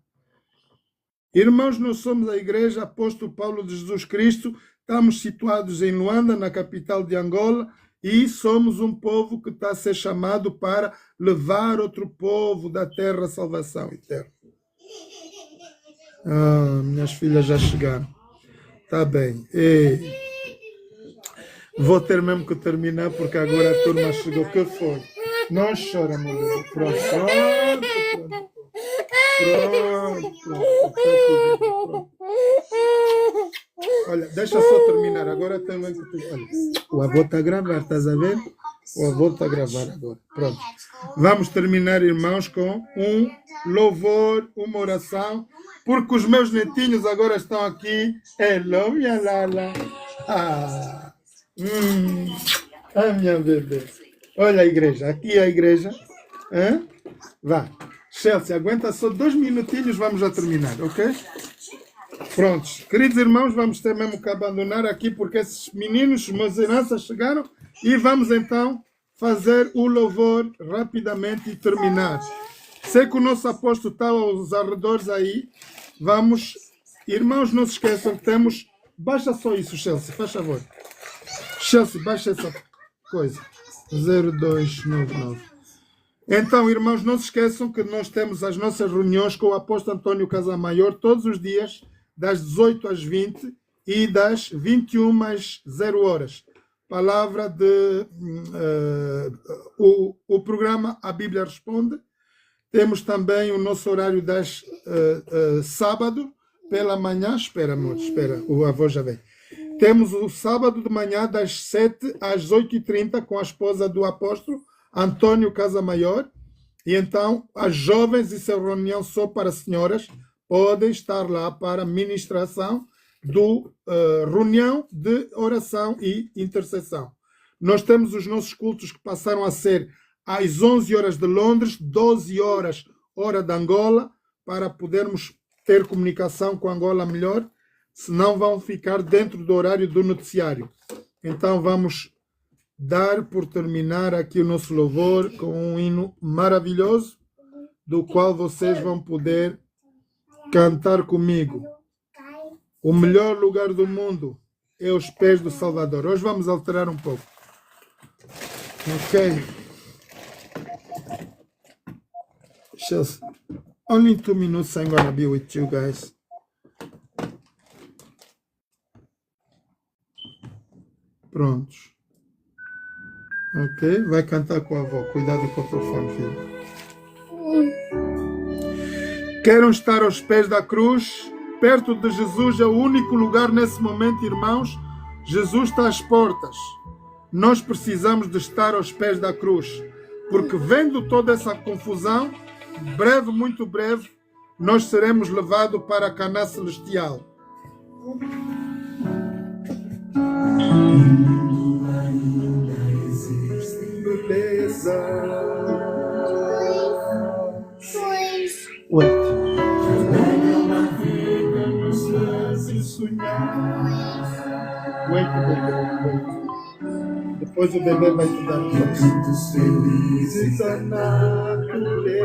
Irmãos, nós somos a Igreja Apóstolo Paulo de Jesus Cristo, estamos situados em Luanda, na capital de Angola, e somos um povo que está a ser chamado para levar outro povo da terra à salvação eterna. Minhas filhas já chegaram. Está bem. Vou ter mesmo que terminar, porque agora a turma chegou. O que foi? Não chora, meu Deus. Pronto. Olha, deixa só terminar. Agora também que tu... Olha, o avô está a gravar, estás a ver? O avô está a gravar agora. Pronto. Vamos terminar, irmãos, com um louvor, uma oração, porque os meus netinhos agora estão aqui. Hello, minha Lala. Minha bebê. Olha a igreja. Aqui é a igreja. Vá. Chelsea, aguenta só 2 minutinhos, vamos já terminar, ok? Prontos. Queridos irmãos, vamos ter mesmo que abandonar aqui, porque esses meninos, meus heranças, chegaram, e vamos então fazer o louvor rapidamente e terminar. Sei que o nosso apóstolo está aos arredores aí. Vamos. Irmãos, não se esqueçam que temos... Baixa só isso, Chelsea, faz favor. Chelsea, baixa essa coisa. 0299. Então, irmãos, não se esqueçam que nós temos as nossas reuniões com o apóstolo Antônio Casamaior todos os dias, das 18 às 20 e das 21 às 0 horas. Palavra de... o programa A Bíblia Responde. Temos também o nosso horário das sábado pela manhã. Espera, amor, espera, o avô já vem. Temos o sábado de manhã das 7 às 8h30 com a esposa do apóstolo Antônio Casamaior. E então as jovens, isso é reunião só para senhoras, podem estar lá para ministração do reunião de oração e intercessão. Nós temos os nossos cultos que passaram a ser às 11 horas de Londres, 12 horas hora de Angola, para podermos ter comunicação com Angola melhor, senão vão ficar dentro do horário do noticiário. Então vamos dar por terminar aqui o nosso louvor com um hino maravilhoso, do qual vocês vão poder cantar comigo. O melhor lugar do mundo é os pés do Salvador. Hoje vamos alterar um pouco. Ok. Just only 2 minutes I'm gonna be with you guys. Prontos. Ok. Vai cantar com a avó. Cuidado com o telefone, filho. Querem estar aos pés da cruz? Perto de Jesus é o único lugar nesse momento, irmãos. Jesus está às portas. Nós precisamos de estar aos pés da cruz. Porque vendo toda essa confusão, breve, muito breve, nós seremos levados para a Canaã celestial. Beleza. Wait. Wait. Depois o bebê vai te dar momentos felizes da natureza,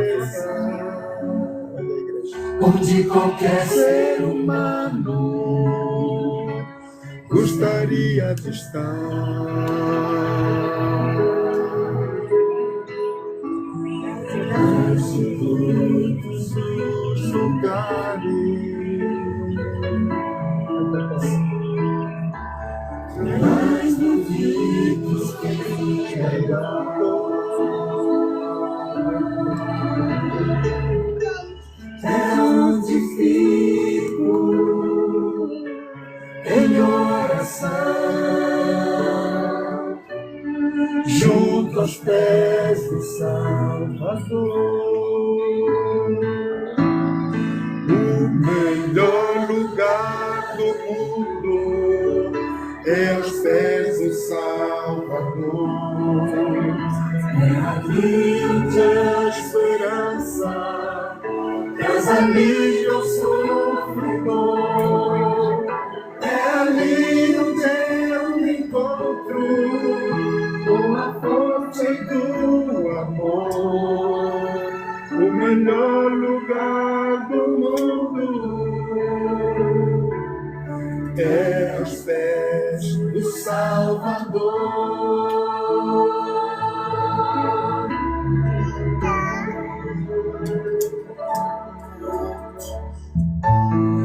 onde qualquer ser humano gostaria de estar. De todos os lugares. Mas duvido que é onde fico em oração, junto aos pés do Salvador. O melhor lugar do mundo é aos pés do Salvador. É ali onde a esperança traz alívio ao sofredor. É ali onde eu me encontro com a fonte do amor. O melhor lugar do mundo é aos pés do Salvador.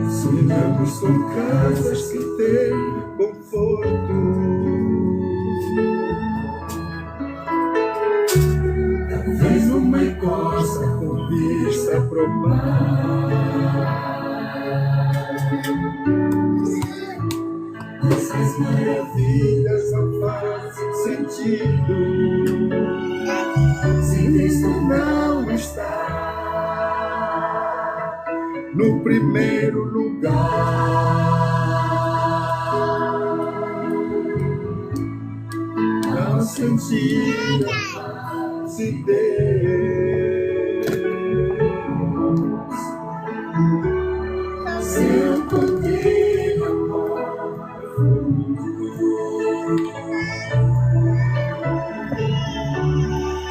Sonhamos com casas que têm conforto, talvez numa encosta com vista pro mar. Essas maravilhas não fazem sentido se Cristo não está no primeiro lugar. Não sentir a paz de Deus, seu contigo amor.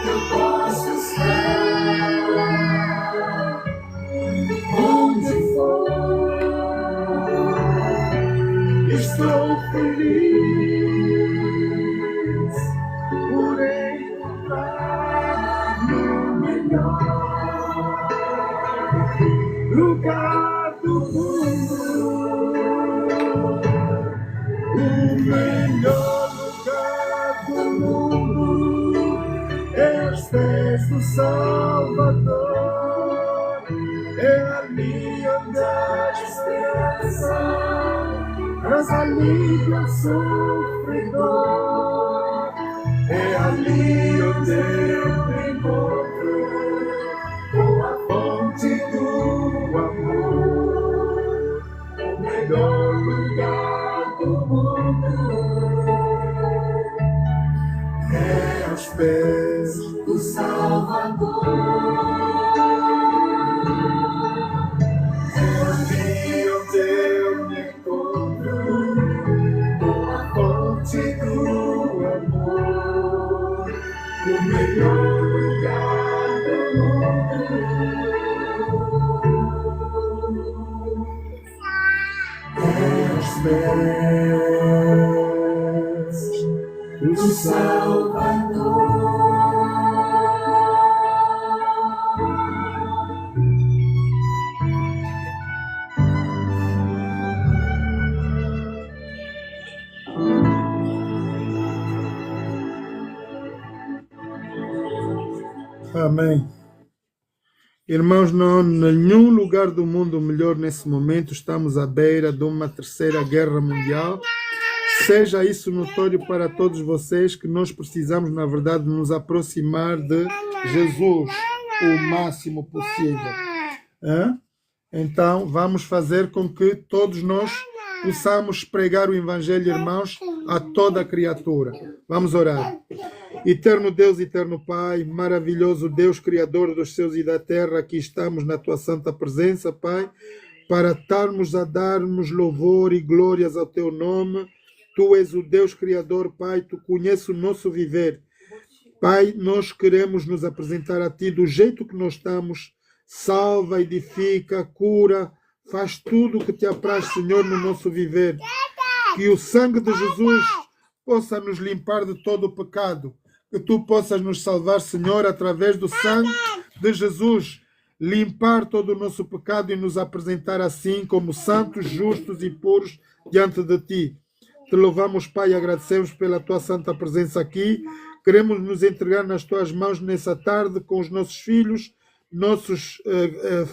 Eu posso estar onde for, estou feliz por encontrar no melhor lugar do mundo. O melhor lugar do mundo é aos pés do Salvador. É ali onde a esperança traz alívio ao sofredor. É ali onde eu me encontro com a fonte do amor. O melhor lugar do mundo é aos pés do Salvador. Do amor, o melhor lugar do mundo. pés do Salvador. Amém. Irmãos, não, em nenhum lugar do mundo melhor nesse momento, estamos à beira de uma terceira guerra mundial. Seja isso notório para todos vocês que nós precisamos, na verdade, nos aproximar de Jesus o máximo possível. Então, vamos fazer com que todos nós possamos pregar o Evangelho, irmãos, a toda criatura. Vamos orar. Eterno Deus, eterno Pai, maravilhoso Deus, Criador dos céus e da terra, aqui estamos na Tua santa presença, Pai, para estarmos a darmos louvor e glórias ao Teu nome. Tu és o Deus Criador, Pai, Tu conheces o nosso viver. Pai, nós queremos nos apresentar a Ti do jeito que nós estamos. Salva, edifica, cura, faz tudo o que Te apraz, Senhor, no nosso viver. Que o sangue de Jesus possa nos limpar de todo o pecado. Que Tu possas nos salvar, Senhor, através do sangue de Jesus. Limpar todo o nosso pecado e nos apresentar assim como santos, justos e puros diante de Ti. Te louvamos, Pai, e agradecemos pela Tua santa presença aqui. Queremos nos entregar nas Tuas mãos nessa tarde com os nossos filhos, nossos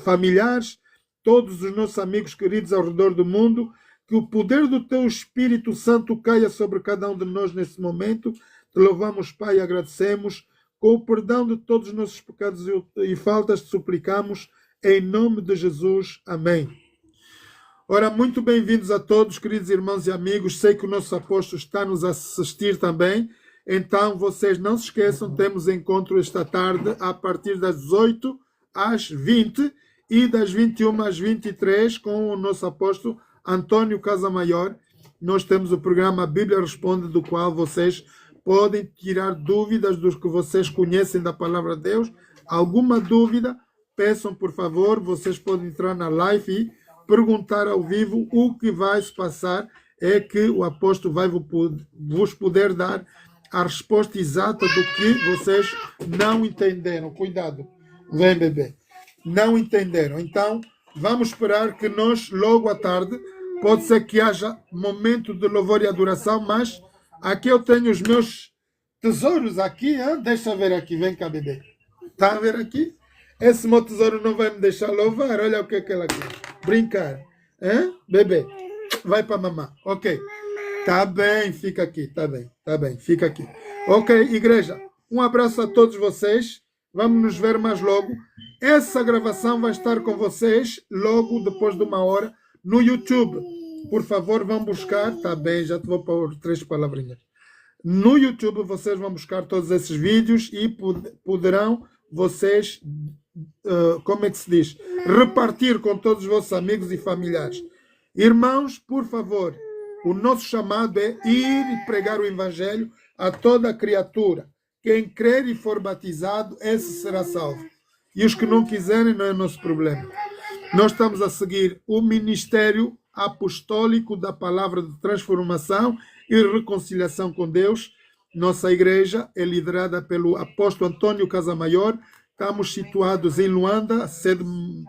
familiares, todos os nossos amigos queridos ao redor do mundo. Que o poder do Teu Espírito Santo caia sobre cada um de nós nesse momento. Te louvamos, Pai, e agradecemos. Com o perdão de todos os nossos pecados e faltas, te suplicamos, em nome de Jesus. Amém. Ora, muito bem-vindos a todos, queridos irmãos e amigos. Sei que o nosso apóstolo está nos a assistir também. Então, vocês não se esqueçam, temos encontro esta tarde a partir das 18 às 20 e das 21 às 23 com o nosso apóstolo Antônio Casamaior. Nós temos o programa A Bíblia Responde, do qual vocês podem tirar dúvidas dos que vocês conhecem da Palavra de Deus. Alguma dúvida, peçam por favor, vocês podem entrar na live e perguntar ao vivo. O que vai se passar é que o apóstolo vai vos poder dar a resposta exata do que vocês não entenderam. Cuidado, vem bebê. Não entenderam. Então, vamos esperar que nós, logo à tarde, pode ser que haja momento de louvor e adoração, mas aqui eu tenho os meus tesouros aqui, hein? Deixa eu ver aqui, vem cá, bebê. Está a ver aqui? Esse meu tesouro não vai me deixar louvar, olha o que ela quer. Brincar. Hein? Bebê, vai para mamãe. Ok. Tá bem, fica aqui, tá bem, fica aqui. Ok, igreja, um abraço a todos vocês. Vamos nos ver mais logo. Essa gravação vai estar com vocês logo depois de 1 hora no YouTube. Por favor, vão buscar. Tá bem, já te vou pôr 3 palavrinhas. No YouTube vocês vão buscar todos esses vídeos e poderão vocês, como é que se diz? Repartir com todos os vossos amigos e familiares. Irmãos, por favor, o nosso chamado é ir e pregar o Evangelho a toda criatura. Quem crer e for batizado, esse será salvo. E os que não quiserem, não é nosso problema. Nós estamos a seguir o ministério apostólico da palavra de transformação e reconciliação com Deus. Nossa igreja é liderada pelo apóstolo Antônio Casamaior. Estamos situados em Luanda, a sede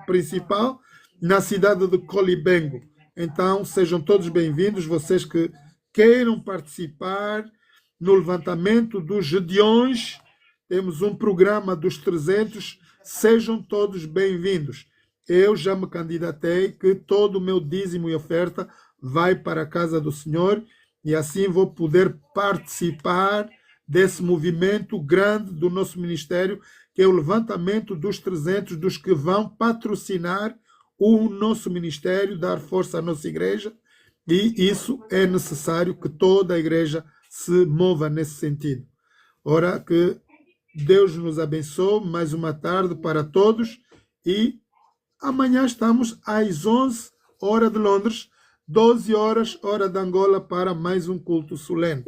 principal, na cidade de Colibengo. Então, sejam todos bem-vindos, vocês que queiram participar no levantamento dos Gedeões. Temos um programa dos 300, sejam todos bem-vindos. Eu já me candidatei que todo o meu dízimo e oferta vai para a casa do Senhor e assim vou poder participar desse movimento grande do nosso ministério, que é o levantamento dos 300, dos que vão patrocinar o nosso ministério, dar força à nossa igreja, e isso é necessário que toda a igreja se mova nesse sentido. Ora, que Deus nos abençoe, mais uma tarde para todos, e amanhã estamos às 11 horas de Londres, 12 horas, hora de Angola, para mais um culto solene.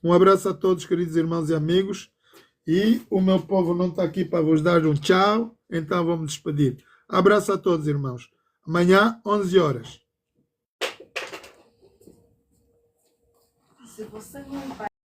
Um abraço a todos, queridos irmãos e amigos, e o meu povo não está aqui para vos dar um tchau, então vamos despedir. Abraço a todos, irmãos. Amanhã, 11 horas. Se você não vai